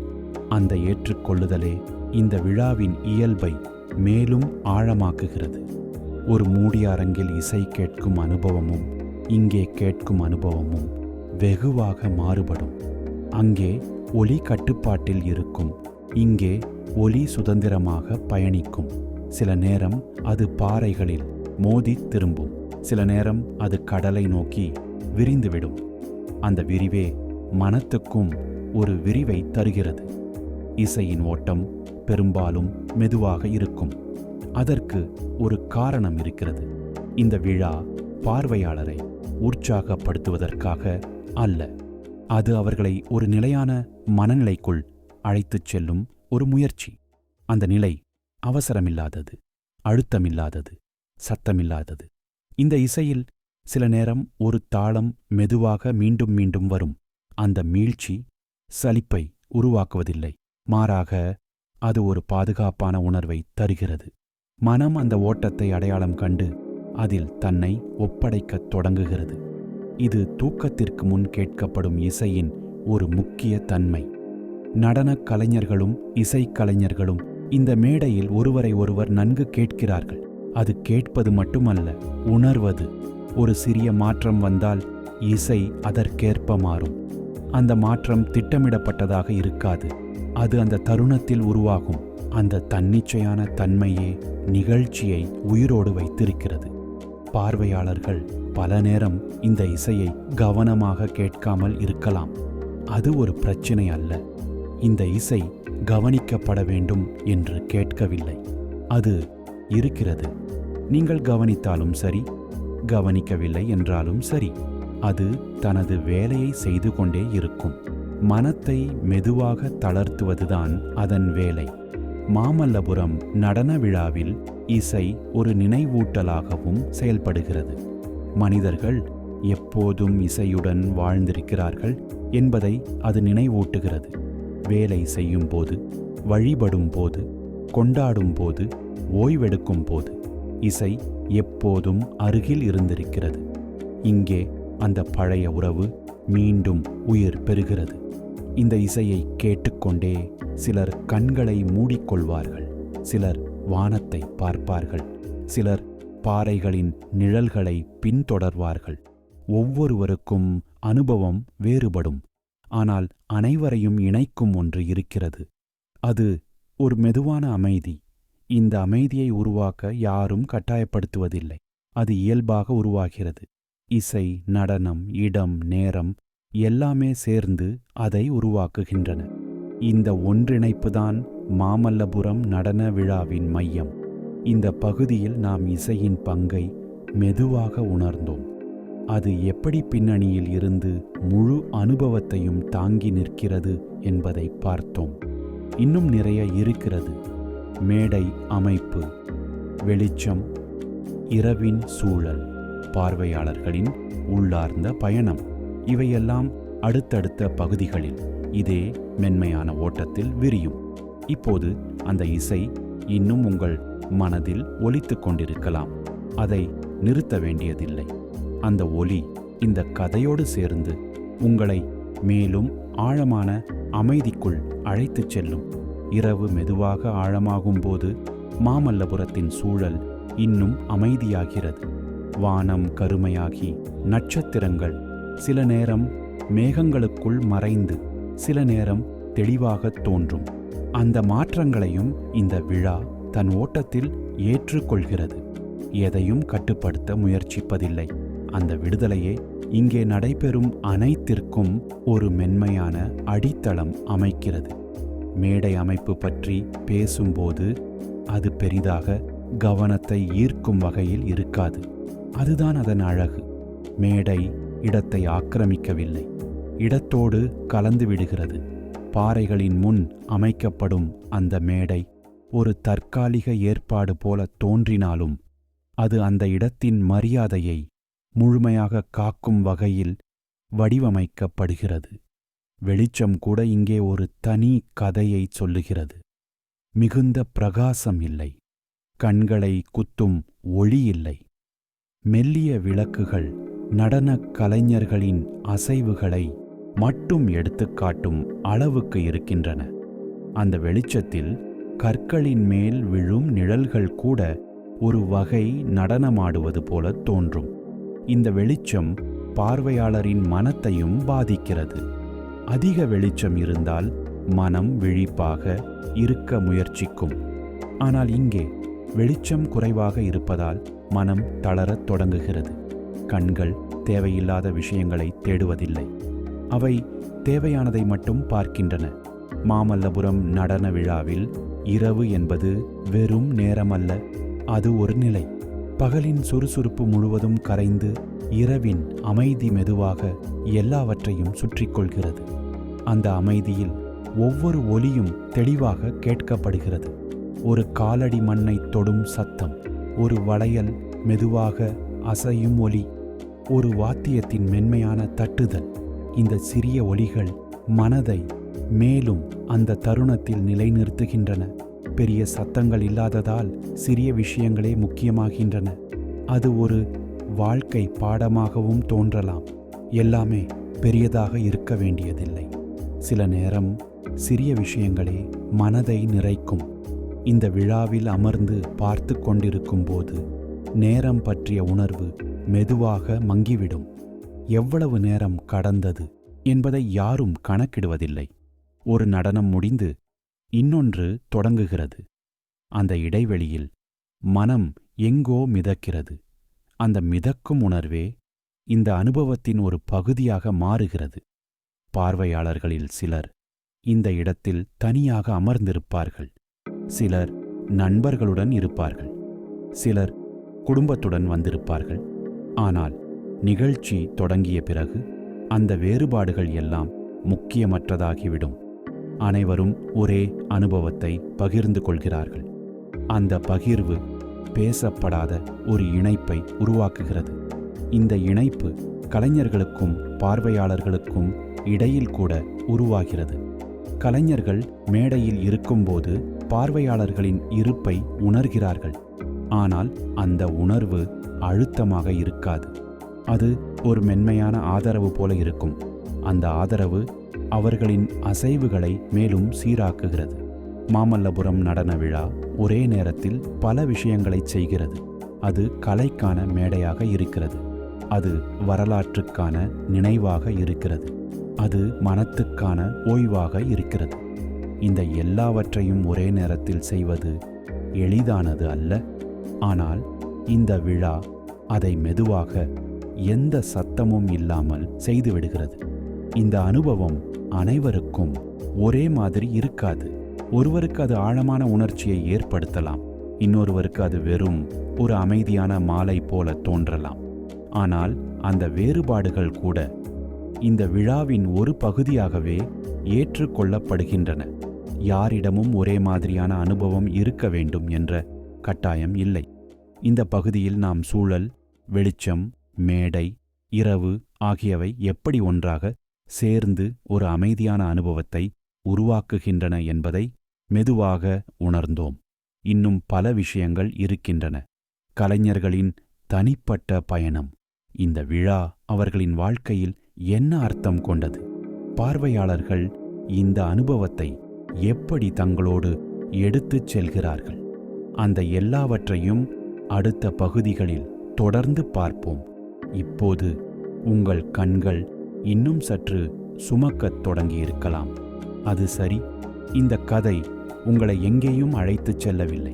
அந்த ஏற்றுக்கொள்ளுதலே இந்த விழாவின் இயல்பை மேலும் ஆழமாக்குகிறது. ஒரு மூடிய அரங்கில் இசை கேட்கும் அனுபவமும் இங்கே கேட்கும் அனுபவமும் வெகுவாக மாறுபடும். அங்கே ஒலி கட்டுப்பாட்டில் இருக்கும், இங்கே ஒலி சுதந்திரமாக பயணிக்கும். சில நேரம் அது பாறைகளில் மோதி திரும்பும், சில நேரம் அது கடலை நோக்கி விரிந்துவிடும். அந்த விரிவே மனத்துக்கும் ஒரு விரிவை தருகிறது. இசையின் ஓட்டம் பெரும்பாலும் மெதுவாக இருக்கும். அதற்கு ஒரு காரணம் இருக்கிறது. இந்த விழா பார்வையாளரை உற்சாகப்படுத்துவதற்காக அல்ல, அது அவர்களை ஒரு நிலையான மனநிலைக்குள் அழைத்துச் செல்லும் ஒரு முயற்சி. அந்த நிலை அவசரமில்லாதது, அழுத்தமில்லாதது, சத்தமில்லாதது. இந்த இசையில் சில நேரம் ஒரு தாளம் மெதுவாக மீண்டும் மீண்டும் வரும். அந்த மீழ்ச்சி சலிப்பை உருவாக்குவதில்லை, மாறாக அது ஒரு பாதுகாப்பான உணர்வை தருகிறது. மனம் அந்த ஓட்டத்தை அடையாளம் கண்டு அதில் தன்னை ஒப்படைக்கத் தொடங்குகிறது. இது தூக்கத்திற்கு முன் கேட்கப்படும் இசையின் ஒரு முக்கிய தன்மை. நடனக் கலைஞர்களும் இசைக்கலைஞர்களும் இந்த மேடையில் ஒருவரை ஒருவர் நன்கு கேட்கிறார்கள். அது கேட்பது மட்டுமல்ல, உணர்வது. ஒரு சிறிய மாற்றம் வந்தால் இசை அதற்கேற்ப மாறும். அந்த மாற்றம் திட்டமிடப்பட்டதாக இருக்காது, அது அந்த தருணத்தில் உருவாகும். அந்த தன்னிச்சையான தன்மையே நிகழ்ச்சியை உயிரோடு வைத்திருக்கிறது. பார்வையாளர்கள் பல நேரம் இந்த இசையை கவனமாக கேட்காமல் இருக்கலாம். அது ஒரு பிரச்சினை அல்ல. இந்த இசை கவனிக்கப்பட வேண்டும் என்று கேட்கவில்லை, அது இருக்கிறது. நீங்கள் கவனித்தாலும் சரி, கவனிக்கவில்லை என்றாலும் சரி, அது தனது வேலையை செய்து கொண்டே இருக்கும். மனத்தை மெதுவாக தளர்த்துவதுதான் அதன் வேலை. மாமல்லபுரம் நடன விழாவில் இசை ஒரு நினைவூட்டலாகவும் செயல்படுகிறது. மனிதர்கள் எப்போதும் இசையுடன் வாழ்ந்திருக்கிறார்கள் என்பதை அது நினைவூட்டுகிறது. வேலை செய்யும் போது, வழிபடும் போது, கொண்டாடும் போது, ஓய்வெடுக்கும் போது இசை எப்போதும் அருகில் இருந்திருக்கிறது. இங்கே அந்த பழைய உறவு மீண்டும் உயிர் பெறுகிறது. இந்த இசையை கேட்டுக்கொண்டே சிலர் கண்களை மூடிக்கொள்வார்கள், சிலர் வானத்தை பார்ப்பார்கள், சிலர் பாறைகளின் நிழல்களை பின்தொடர்வார்கள். ஒவ்வொருவருக்கும் அனுபவம் வேறுபடும், ஆனால் அனைவரையும் இணைக்கும் ஒன்று இருக்கிறது. அது ஒரு மெதுவான அமைதி. இந்த அமைதியை உருவாக்க யாரும் கட்டாயப்படுத்துவதில்லை, அது இயல்பாக உருவாகிறது. இசை, நடனம், இடம், நேரம் எல்லாமே சேர்ந்து அதை உருவாக்குகின்றன. இந்த ஒன்றிணைப்புதான் மாமல்லபுரம் நடன விழாவின் மையம். இந்த பகுதியில் நாம் இசையின் பங்கை மெதுவாக உணர்ந்தோம். அது எப்படி பின்னணியில் இருந்து முழு அனுபவத்தையும் தாங்கி நிற்கிறது என்பதை பார்த்தோம். இன்னும் நிறைய இருக்கிறது. மேடை அமைப்பு, வெளிச்சம், இரவின் சூழல், பார்வையாளர்களின் உள்ளார்ந்த பயணம், இவையெல்லாம் அடுத்தடுத்த பகுதிகளில் இதே மென்மையான ஓட்டத்தில் விரியும். இப்போது அந்த இசை இன்னும் உங்கள் மனதில் ஒலித்துக் கொண்டிருக்கலாம். அதை நிறுத்த வேண்டியதில்லை. அந்த ஒலி இந்த கதையோடு சேர்ந்து உங்களை மேலும் ஆழமான அமைதிக்குள் அழைத்துச் செல்லும். இரவு மெதுவாக ஆழமாகும்போது மாமல்லபுரத்தின் சூழல் இன்னும் அமைதியாகிறது. வானம் கருமையாகி நட்சத்திரங்கள் சில நேரம் மேகங்களுக்குள் மறைந்து சில நேரம் தெளிவாக தோன்றும். அந்த மாற்றங்களையும் இந்த விழா தன் ஓட்டத்தில் ஏற்றுக்கொள்கிறது. எதையும் கட்டுப்படுத்த முயற்சிப்பதில்லை. அந்த விடுதலையே இங்கே நடைபெறும் அனைத்திற்கும் ஒரு மென்மையான அடித்தளம் அமைக்கிறது. மேடை அமைப்பு பற்றி பேசும்போது அது பெரிதாக கவனத்தை ஈர்க்கும் வகையில் இருக்காது. அதுதான் அதன் அழகு. மேடை இடத்தை ஆக்கிரமிக்கவில்லை, இடத்தோடு கலந்து விடுகிறது. பாறைகளின் முன் அமைக்கப்படும் அந்த மேடை ஒரு தற்காலிக ஏற்பாடு போல தோன்றினாலும் அது அந்த இடத்தின் மரியாதையை முழுமையாக காக்கும் வகையில் வடிவமைக்கப்படுகிறது. வெளிச்சம் கூட இங்கே ஒரு தனி கதையை சொல்லுகிறது. மிகுந்த பிரகாசம் இல்லை, கண்களை குத்தும் ஒளி இல்லை. மெல்லிய விளக்குகள் நடனக் கலைஞர்களின் அசைவுகளை மட்டும் எடுத்துக்காட்டும் அளவுக்கு இருக்கின்றன. அந்த வெளிச்சத்தில் கற்களின் மேல் விழும் நிழல்கள் கூட ஒரு வகை நடனமாடுவது போல தோன்றும். இந்த வெளிச்சம் பார்வையாளரின் மனத்தையும் பாதிக்கிறது. அதிக வெளிச்சம் இருந்தால் மனம் விழிப்பாக இருக்க முயற்சிக்கும். ஆனால் இங்கே வெளிச்சம் குறைவாக இருப்பதால் மனம் தளரத் தொடங்குகிறது. கண்கள் தேவையில்லாத விஷயங்களை தேடுவதில்லை, அவை தேவையானதை மட்டும் பார்க்கின்றன. மாமல்லபுரம் நடன விழாவில் இரவு என்பது வெறும் நேரமல்ல, அது ஒரு நிலை. பகலின் சுறுசுறுப்பு முழுவதும் கரைந்து இரவின் அமைதி மெதுவாக எல்லாவற்றையும் சுற்றிக் கொள்கிறது. அந்த அமைதியில் ஒவ்வொரு ஒலியும் தெளிவாக கேட்கப்படுகிறது. ஒரு காலடி மண்ணை தொடும் சத்தம், ஒரு வளையல் மெதுவாக அசையும் ஒலி, ஒரு வாத்தியத்தின் மென்மையான தட்டுதல். இந்த சிறிய ஒலிகள் மனதை மேலும் அந்த தருணத்தில் நிலைநிறுத்துகின்றன. பெரிய சத்தங்கள் இல்லாததால் சிறிய விஷயங்களே முக்கியமாகின்றன. அது ஒரு வாழ்க்கை பாடமாகவும் தோன்றலாம். எல்லாமே பெரியதாக இருக்க வேண்டியதில்லை. சில நேரம் சிறிய விஷயங்களே மனதை நிறைக்கும். இந்த விழாவில் அமர்ந்து பார்த்து கொண்டிருக்கும் போது நேரம் பற்றிய உணர்வு மெதுவாக மங்கிவிடும். எவ்வளவு நேரம் கடந்தது என்பதை யாரும் கணக்கிடுவதில்லை. ஒரு நடனம் முடிந்து இன்னொன்று தொடங்குகிறது. அந்த இடைவெளியில் மனம் எங்கோ மிதக்கிறது. அந்த மிதக்கும் உணர்வே இந்த அனுபவத்தின் ஒரு பகுதியாக மாறுகிறது. பார்வையாளர்களில் சிலர் இந்த இடத்தில் தனியாக அமர்ந்திருப்பார்கள், சிலர் நண்பர்களுடன் இருப்பார்கள், சிலர் குடும்பத்துடன் வந்திருப்பார்கள். ஆனால் நிகழ்ச்சி தொடங்கிய பிறகு அந்த வேறுபாடுகள் எல்லாம் முக்கியமற்றதாகிவிடும். அனைவரும் ஒரே அனுபவத்தை பகிர்ந்து கொள்கிறார்கள். அந்த பகிர்வு பேசப்படாத ஒரு இணைப்பை உருவாக்குகிறது. இந்த இணைப்பு கலைஞர்களுக்கும் பார்வையாளர்களுக்கும் இடையில் கூட உருவாகிறது. கலைஞர்கள் மேடையில் இருக்கும்போது பார்வையாளர்களின் இருப்பை உணர்கிறார்கள். ஆனால் அந்த உணர்வு அழுத்தமாக இருக்காது. அது ஒரு மென்மையான ஆதரவு போல இருக்கும். அந்த ஆதரவு அவர்களின் அசைவுகளை மேலும் சீராக்குகிறது. மாமல்லபுரம் நடன விழா ஒரே நேரத்தில் பல விஷயங்களை செய்கிறது. அது கலைக்கான மேடையாக இருக்கிறது, அது வரலாற்றுக்கான நினைவாக இருக்கிறது, அது மனத்துக்கான ஓய்வாக இருக்கிறது. இந்த எல்லாவற்றையும் ஒரே நேரத்தில் செய்வது எளிதானது அல்ல. ஆனால் இந்த விழா அதை மெதுவாக, எந்த சத்தமும் இல்லாமல் செய்துவிடுகிறது. இந்த அனுபவம் அனைவருக்கும் ஒரே மாதிரி இருக்காது. ஒருவருக்கு அது ஆழமான உணர்ச்சியை ஏற்படுத்தலாம், இன்னொருவருக்கு அது வெறும் ஒரு அமைதியான மாலை போல தோன்றலாம். ஆனால் அந்த வேறுபாடுகள் கூட இந்த விழாவின் ஒரு பகுதியாகவே ஏற்றுக்கொள்ளப்படுகின்றன. யாரிடமும் ஒரே மாதிரியான அனுபவம் இருக்க வேண்டும் என்ற கட்டாயம் இல்லை. இந்த பகுதியில் நாம் சூழல், வெளிச்சம், மேடை, இரவு ஆகியவை எப்படி ஒன்றாக சேர்ந்து ஒரு அமைதியான அனுபவத்தை உருவாக்குகின்றன என்பதை மெதுவாக உணர்ந்தோம். இன்னும் பல விஷயங்கள் இருக்கின்றன. கலைஞர்களின் தனிப்பட்ட பயணம். இந்த விழா அவர்களின் வாழ்க்கையில் என்ன அர்த்தம் கொண்டது? பார்வையாளர்கள் இந்த அனுபவத்தை எப்படி தங்களோடு எடுத்துச் செல்கிறார்கள்? அந்த எல்லாவற்றையும் அடுத்த பகுதிகளில் தொடர்ந்து பார்ப்போம். இப்போது உங்கள் கண்கள் இன்னும் சற்று சுமக்கத் தொடங்கியிருக்கலாம். அது சரி, இந்த கதை உங்களை எங்கேயும் அழைத்துச் செல்லவில்லை.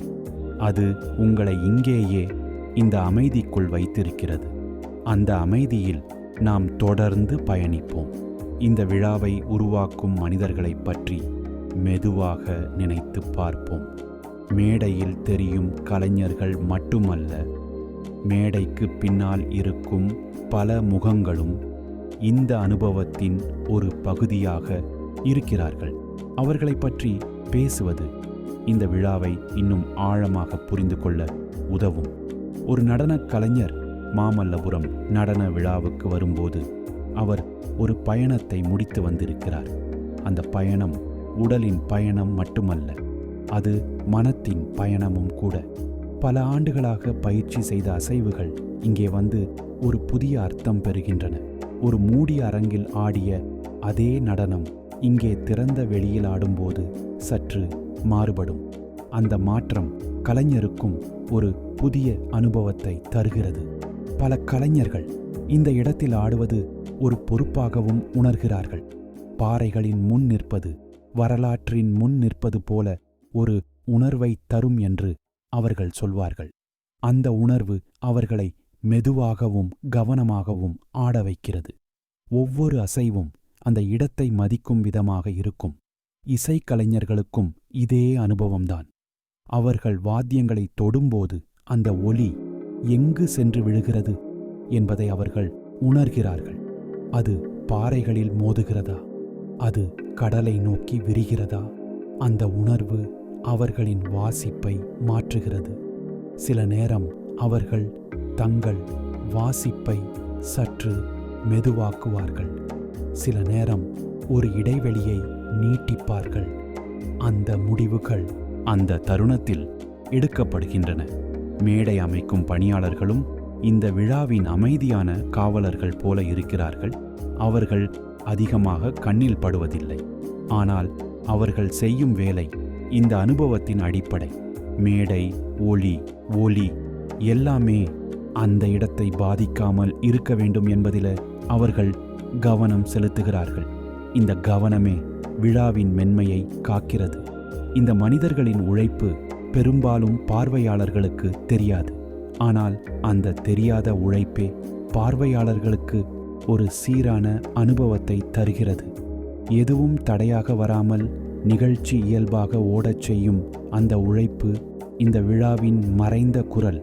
அது உங்களை இங்கேயே இந்த அமைதிக்குள் வைத்திருக்கிறது. அந்த அமைதியில் நாம் தொடர்ந்து பயணிப்போம். இந்த விழாவை உருவாக்கும் மனிதர்களைப் பற்றி மெதுவாக நினைத்து பார்ப்போம். மேடையில் தெரியும் கலைஞர்கள் மட்டுமல்ல, மேடைக்கு பின்னால் இருக்கும் பல முகங்களும் இந்த அனுபவத்தின் ஒரு பகுதியாக இருக்கிறார்கள். அவர்களைப் பற்றி பேசுவது இந்த விழாவை இன்னும் ஆழமாக புரிந்து கொள்ள உதவும். ஒரு நடனக் கலைஞர் மாமல்லபுரம் நடன விழாவுக்கு வரும்போது அவர் ஒரு பயணத்தை முடித்து வந்திருக்கிறார். அந்த பயணம் உடலின் பயணம் மட்டுமல்ல, அது மனத்தின் பயணமும் கூட. பல ஆண்டுகளாக பயிற்சி செய்த அசைவுகள் இங்கே வந்து ஒரு புதிய அர்த்தம் பெறுகின்றன. ஒரு மூடிய அரங்கில் ஆடிய அதே நடனம் இங்கே திறந்த வெளியில் ஆடும்போது சற்று மாறுபடும். அந்த மாற்றம் கலைஞருக்கும் ஒரு புதிய அனுபவத்தை தருகிறது. பல கலைஞர்கள் இந்த இடத்தில் ஆடுவது ஒரு பொறுப்பாகவும் உணர்கிறார்கள். பாறைகளின் முன் நிற்பது வரலாற்றின் முன் நிற்பது போல ஒரு உணர்வை தரும் என்று அவர்கள் சொல்வார்கள். அந்த உணர்வு அவர்களை மெதுவாகவும் கவனமாகவும் ஆட வைக்கிறது. ஒவ்வொரு அசைவும் அந்த இடத்தை மதிக்கும் விதமாக இருக்கும். இசைக்கலைஞர்களுக்கும் இதே அனுபவம்தான். அவர்கள் வாத்தியங்களை தொடும்போது அந்த ஒலி எங்கு சென்று விழுகிறது என்பதை அவர்கள் உணர்கிறார்கள். அது பாறைகளில் மோதுகிறதா, அது கடலை நோக்கி விரிகிறதா? அந்த உணர்வு அவர்களின் வாசிப்பை மாற்றுகிறது. சில நேரம் அவர்கள் தங்கள் வாசிப்பை சற்று மெதுவாக்குவார்கள். சில நேரம் ஒரு இடைவெளியை நீட்டிப்பார்கள். அந்த முடிவுகள் அந்த தருணத்தில் எடுக்கப்படுகின்றன. மேடை அமைக்கும் பணியாளர்களும் இந்த விழாவின் அமைதியான காவலர்கள் போல இருக்கிறார்கள். அவர்கள் அதிகமாக கண்ணில் படுவதில்லை. ஆனால் அவர்கள் செய்யும் வேலை இந்த அனுபவத்தின் அடிப்படை. மேடை, ஒளி எல்லாமே அந்த இடத்தை பாதிக்காமல் இருக்க வேண்டும் என்பதில் அவர்கள் கவனம் செலுத்துகிறார்கள். இந்த கவனமே விழாவின் மென்மையை காக்கிறது. இந்த மனிதர்களின் உழைப்பு பெரும்பாலும் பார்வையாளர்களுக்கு தெரியாது. ஆனால் அந்த தெரியாத உழைப்பே பார்வையாளர்களுக்கு ஒரு சீரான அனுபவத்தை தருகிறது. எதுவும் தடையாக வராமல் நிகழ்ச்சி இயல்பாக ஓடச் செய்யும் அந்த உழைப்பு இந்த விழாவின் மறைந்த குரல்.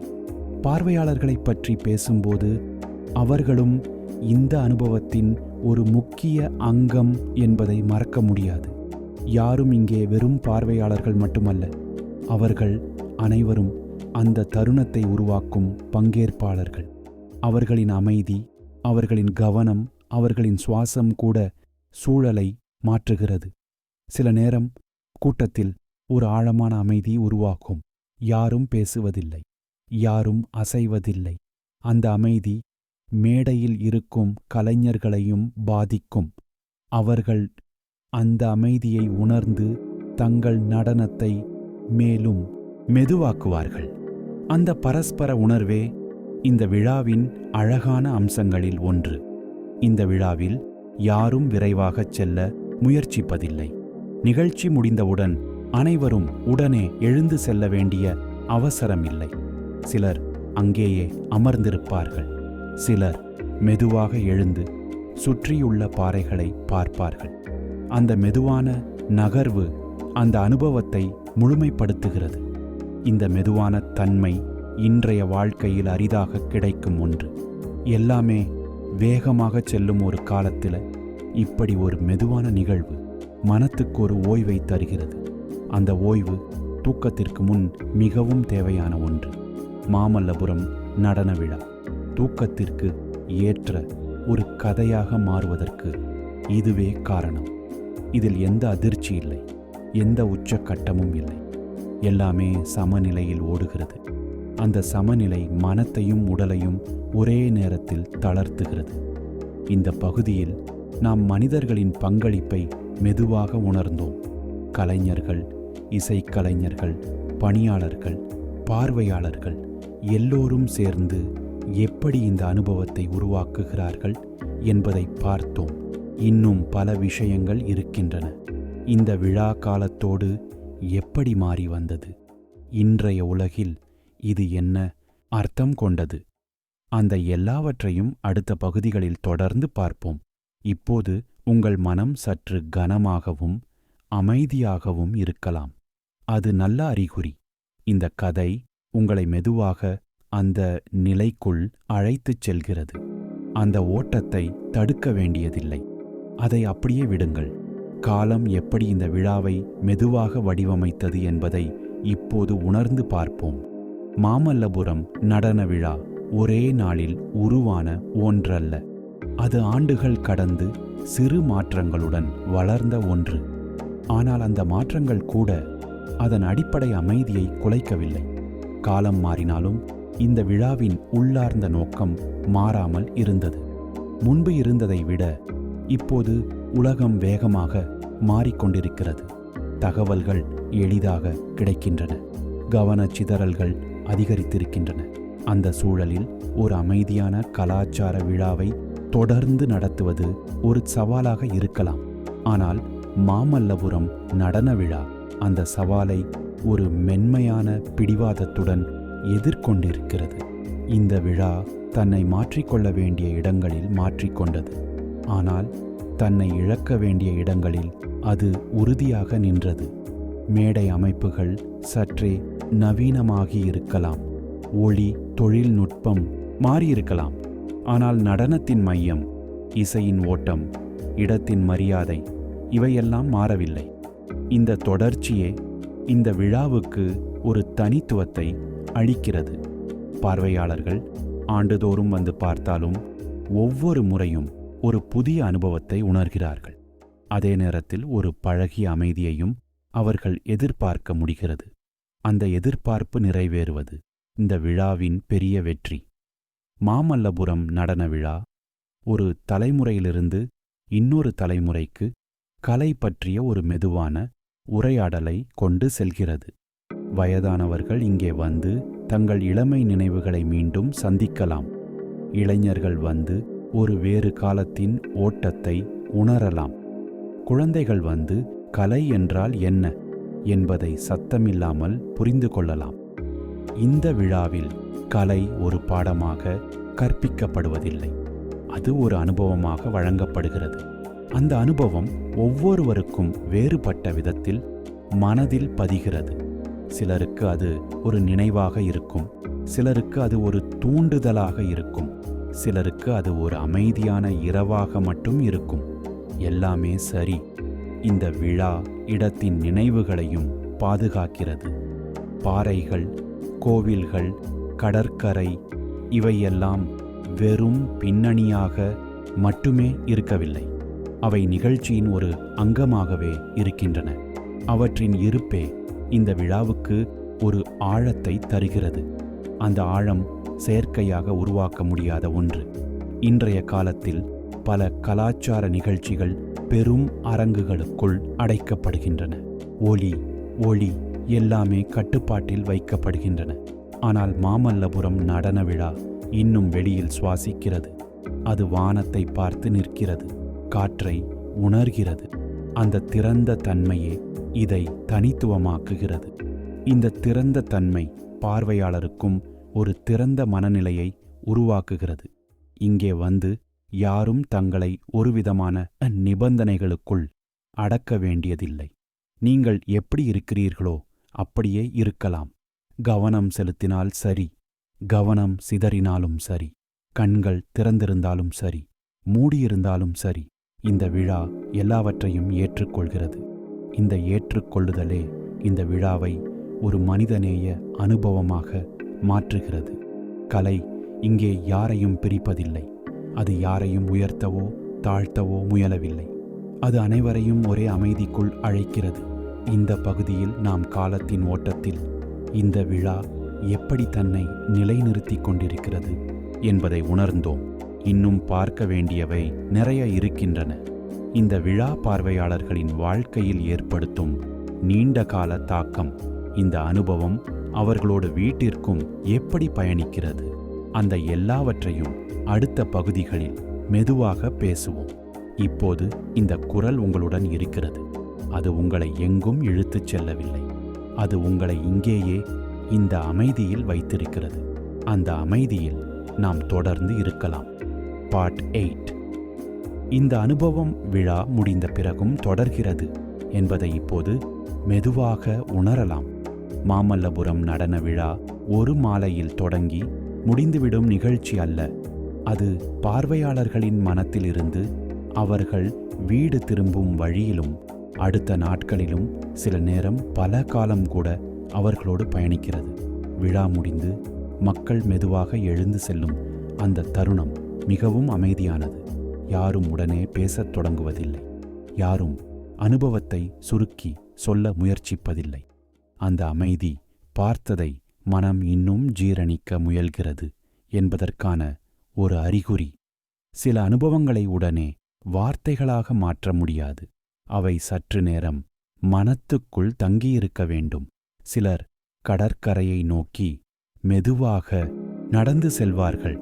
பார்வையாளர்களைப் பற்றி பேசும்போது அவர்களும் இந்த அனுபவத்தின் ஒரு முக்கிய அங்கம் என்பதை மறக்க முடியாது. யாரும் இங்கே வெறும் பார்வையாளர்கள் மட்டுமல்ல, அவர்கள் அனைவரும் அந்த தருணத்தை உருவாக்கும் பங்கேற்பாளர்கள். அவர்களின் அமைதி, அவர்களின் கவனம், அவர்களின் சுவாசம் கூட சூழலை மாற்றுகிறது. சில நேரம் கூட்டத்தில் ஒரு ஆழமான அமைதி உருவாகும். யாரும் பேசுவதில்லை, யாரும் அசைவதில்லை. அந்த அமைதி மேடையில் இருக்கும் கலைஞர்களையும் பாதிக்கும். அவர்கள் அந்த அமைதியை உணர்ந்து தங்கள் நடனத்தை மேலும் மெதுவாக்குவார்கள். அந்த பரஸ்பர உணர்வே இந்த விழாவின் அழகான அம்சங்களில் ஒன்று. இந்த விழாவில் யாரும் விரைவாகச் செல்ல முயற்சிப்பதில்லை. நிகழ்ச்சி முடிந்தவுடன் அனைவரும் உடனே எழுந்து செல்ல வேண்டிய அவசரமில்லை. சிலர் அங்கேயே அமர்ந்திருப்பார்கள். சிலர் மெதுவாக எழுந்து சுற்றியுள்ள பாறைகளை பார்ப்பார்கள். அந்த மெதுவான நகர்வு அந்த அனுபவத்தை முழுமைப்படுத்துகிறது. இந்த மெதுவான தன்மை இன்றைய வாழ்க்கையில் அரிதாக கிடைக்கும் ஒன்று. எல்லாமே வேகமாக செல்லும் ஒரு காலத்தில் இப்படி ஒரு மெதுவான நிகழ்வு மனத்துக்கு ஒரு ஓய்வை தருகிறது. அந்த ஓய்வு தூக்கத்திற்கு முன் மிகவும் தேவையான ஒன்று. மாமல்லபுரம் நடன விழா தூக்கத்திற்கு ஏற்ற ஒரு கதையாக மாறுவதற்கு இதுவே காரணம். இதில் எந்த அதிர்ச்சி இல்லை, எந்த உச்சக்கட்டமும் இல்லை. எல்லாமே சமநிலையில் ஓடுகிறது. அந்த சமநிலை மனத்தையும் உடலையும் ஒரே நேரத்தில் தளர்த்துகிறது. இந்த பகுதியில் நாம் மனிதர்களின் பங்களிப்பை மெதுவாக உணர்ந்தோம். கலைஞர்கள், இசைக்கலைஞர்கள், பணியாளர்கள், பார்வையாளர்கள் எல்லோரும் சேர்ந்து எப்படி இந்த அனுபவத்தை உருவாக்குகிறார்கள் என்பதை பார்த்தோம். இன்னும் பல விஷயங்கள் இருக்கின்றன. இந்த விழா காலத்தோடு எப்படி மாறி வந்தது? இன்றைய உலகில் இது என்ன அர்த்தம் கொண்டது? அந்த எல்லாவற்றையும் அடுத்த பகுதிகளில் தொடர்ந்து பார்ப்போம். இப்போது உங்கள் மனம் சற்று கனமாகவும் அமைதியாகவும் இருக்கலாம். அது நல்ல அறிகுறி. இந்த கதை உங்களை மெதுவாக அந்த நிலைக்குள் அழைத்துச் செல்கிறது. அந்த ஓட்டத்தை தடுக்க வேண்டியதில்லை. அதை அப்படியே விடுங்கள். காலம் எப்படி இந்த விழாவை மெதுவாக வடிவமைத்தது என்பதை இப்போது உணர்ந்து பார்ப்போம். மாமல்லபுரம் நடன விழா ஒரே நாளில் உருவான ஒன்றல்ல. அது ஆண்டுகள் கடந்து சிறு மாற்றங்களுடன் வளர்ந்த ஒன்று. ஆனால் அந்த மாற்றங்கள் கூட அதன் அடிப்படை அமைதியை குலைக்கவில்லை. காலம் மாறினாலும் இந்த விழாவின் உள்ளார்ந்த நோக்கம் மாறாமல் இருந்தது. முன்பு இருந்ததை விட இப்போது உலகம் வேகமாக மாறிக்கொண்டிருக்கிறது. தகவல்கள் எளிதாக கிடைக்கின்றன. கவனச்சிதறல்கள் அதிகரித்திருக்கின்றன. அந்த சூழலில் ஒரு அமைதியான கலாச்சார விழாவை தொடர்ந்து நடத்துவது ஒரு சவாலாக இருக்கலாம். ஆனால் மாமல்லபுரம் நடன விழா அந்த சவாலை ஒரு மென்மையான பிடிவாதத்துடன் எதிர்கொண்டிருக்கிறது. இந்த விழா தன்னை மாற்றிக்கொள்ள வேண்டிய இடங்களில் மாற்றிக்கொண்டது. ஆனால் தன்னை இழக்க வேண்டிய இடங்களில் அது உறுதியாக நின்றது. மேடை அமைப்புகள் சற்றே நவீனமாகி இருக்கலாம். ஒளி, தொழில்நுட்பம் மாறியிருக்கலாம். ஆனால் நடனத்தின் மையம், இசையின் ஓட்டம், இடத்தின் மரியாதை இவையெல்லாம் மாறவில்லை. இந்த தொடர்ச்சியே இந்த விழாவுக்கு ஒரு தனித்துவத்தை அளிக்கிறது. பார்வையாளர்கள் ஆண்டுதோறும் வந்து பார்த்தாலும் ஒவ்வொரு முறையும் ஒரு புதிய அனுபவத்தை உணர்கிறார்கள். அதே நேரத்தில் ஒரு பழகிய அமைதியையும் அவர்கள் எதிர்பார்க்க முடிகிறது. அந்த எதிர்பார்ப்பு நிறைவேறுவது இந்த விழாவின் பெரிய வெற்றி. மாமல்லபுரம் நடன விழா ஒரு தலைமுறையிலிருந்து இன்னொரு தலைமுறைக்கு கலை பற்றிய ஒரு மெதுவான உரையாடலை கொண்டு செல்கிறது. வயதானவர்கள் இங்கே வந்து தங்கள் இளமை நினைவுகளை மீண்டும் சந்திக்கலாம். இளைஞர்கள் வந்து ஒரு வேறு காலத்தின் ஓட்டத்தை உணரலாம். குழந்தைகள் வந்து கலை என்றால் என்ன என்பதை சத்தமில்லாமல் புரிந்து கொள்ளலாம். இந்த விழாவில் கலை ஒரு பாடமாக கற்பிக்கப்படுவதில்லை. அது ஒரு அனுபவமாக வழங்கப்படுகிறது. அந்த அனுபவம் ஒவ்வொருவருக்கும் வேறுபட்ட விதத்தில் மனதில் பதிகிறது. சிலருக்கு அது ஒரு நினைவாக இருக்கும். சிலருக்கு அது ஒரு தூண்டுதலாக இருக்கும். சிலருக்கு அது ஒரு அமைதியான இரவாக மட்டும் இருக்கும். எல்லாமே சரி. இந்த விழா இடத்தின் நினைவுகளையும் பாதுகாக்கிறது. பாறைகள், கோவில்கள், கடற்கரை இவையெல்லாம் வெறும் பின்னணியாக மட்டுமே இருக்கவில்லை. அவை நிகழ்ச்சியின் ஒரு அங்கமாகவே இருக்கின்றன. அவற்றின் இருப்பே இந்த விழாவுக்கு ஒரு ஆழத்தை தருகிறது. அந்த ஆழம் செயற்கையாக உருவாக்க முடியாத ஒன்று. இன்றைய காலத்தில் பல கலாச்சார நிகழ்ச்சிகள் பெரும் அரங்குகளுக்குள் அடைக்கப்படுகின்றன. ஒளி எல்லாமே கட்டுப்பாட்டில் வைக்கப்படுகின்றன. ஆனால் மாமல்லபுரம் நடன விழா இன்னும் வெளியில் சுவாசிக்கிறது. அது வானத்தை பார்த்து நிற்கிறது. காற்றை உணர்கிறது. அந்த திறந்த தன்மையே இதை தனித்துவமாக்குகிறது. இந்த திறந்த தன்மை பார்வையாளருக்கும் ஒரு திறந்த மனநிலையை உருவாக்குகிறது. இங்கே வந்து யாரும் தங்களை ஒருவிதமான நிபந்தனைகளுக்குள் அடக்க வேண்டியதில்லை. நீங்கள் எப்படி இருக்கிறீர்களோ அப்படியே இருக்கலாம். கவனம் செலுத்தினால் சரி, கவனம் சிதறினாலும் சரி, கண்கள் திறந்திருந்தாலும் சரி, மூடியிருந்தாலும் சரி, இந்த விழா எல்லாவற்றையும் ஏற்றுக்கொள்கிறது. இந்த ஏற்றுக்கொள்ளுதலே இந்த விழாவை ஒரு மனிதநேய அனுபவமாக மாற்றுகிறது. கலை இங்கே யாரையும் பிரிப்பதில்லை. அது யாரையும் உயர்த்தவோ தாழ்த்தவோ முயலவில்லை. அது அனைவரையும் ஒரே அமைதிக்குள் அழைக்கிறது. இந்த பகுதியில் நாம் காலத்தின் ஓட்டத்தில் இந்த விழா எப்படி தன்னை நிலைநிறுத்திக் கொண்டிருக்கிறது என்பதை உணர்ந்தோம். இன்னும் பார்க்க வேண்டியவை நிறைய இருக்கின்றன. இந்த விழா பார்வையாளர்களின் வாழ்க்கையில் ஏற்படுத்தும் நீண்ட கால தாக்கம், இந்த அனுபவம் அவர்களோடு வீட்டிற்கும் எப்படி பயணிக்கிறது, அந்த எல்லாவற்றையும் அடுத்த பகுதிகளில் மெதுவாக பேசுவோம். இப்போது இந்த குரல் உங்களுடன் இருக்கிறது. அது உங்களை எங்கும் இழுத்துச் செல்லவில்லை. அது உங்களை இங்கேயே இந்த அமைதியில் வைத்திருக்கிறது. அந்த அமைதியில் நாம் தொடர்ந்து இருக்கலாம். பார்ட் 8. இந்த அனுபவம் விழா முடிந்த பிறகும் தொடர்கிறது என்பதை இப்போது மெதுவாக உணரலாம். மாமல்லபுரம் நடன விழா ஒரு மாலையில் தொடங்கி முடிந்துவிடும் நிகழ்ச்சி அல்ல. அது பார்வையாளர்களின் மனத்திலிருந்து அவர்கள் வீடு திரும்பும் வழியிலும் அடுத்த நாட்களிலும் சில நேரம் பல காலம் கூட அவர்களோடு பயணிக்கிறது. விழா முடிந்து மக்கள் மெதுவாக எழுந்து செல்லும் அந்த தருணம் மிகவும் அமைதியானது. யாரும் உடனே பேசத் தொடங்குவதில்லை. யாரும் அனுபவத்தை சுருக்கி சொல்ல முயற்சிப்பதில்லை. அந்த அமைதி பார்த்ததை மனம் இன்னும் ஜீரணிக்க முயல்கிறது என்பதற்கான ஒரு அறிகுறி. சில அனுபவங்களை உடனே வார்த்தைகளாக மாற்ற முடியாது. அவை சற்று நேரம் மனத்துக்குள் தங்கியிருக்க வேண்டும். சிலர் கடற்கரையை நோக்கி மெதுவாக நடந்து செல்வார்கள்.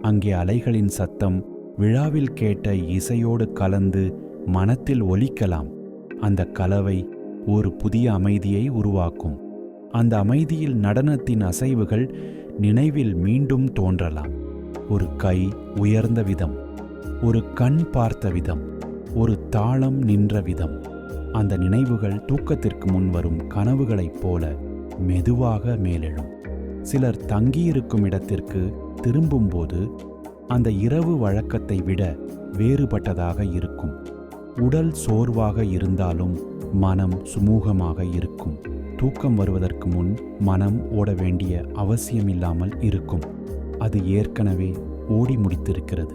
அங்கே அலைகளின் சத்தம் விழாவில் கேட்ட இசையோடு கலந்து மனத்தில் ஒலிக்கலாம். அந்த கலவை ஒரு புதிய அமைதியை உருவாக்கும். அந்த அமைதியில் நடனத்தின் அசைவுகள் நினைவில் மீண்டும் தோன்றலாம். ஒரு கை உயர்ந்த விதம், ஒரு கண் பார்த்த விதம், ஒரு தாளம் நின்ற விதம். அந்த நினைவுகள் தூக்கத்திற்கு முன் வரும் கனவுகளைப் போல மெதுவாக மேலெழும். சிலர் தங்கியிருக்கும் இடத்திற்கு திரும்பும்போது அந்த இரவு வழக்கத்தை விட வேறுபட்டதாக இருக்கும். உடல் சோர்வாக இருந்தாலும் மனம் சுமூகமாக இருக்கும். தூக்கம் வருவதற்கு முன் மனம் ஓட வேண்டிய அவசியமில்லாமல் இருக்கும். அது ஏற்கனவே ஓடி முடித்திருக்கிறது.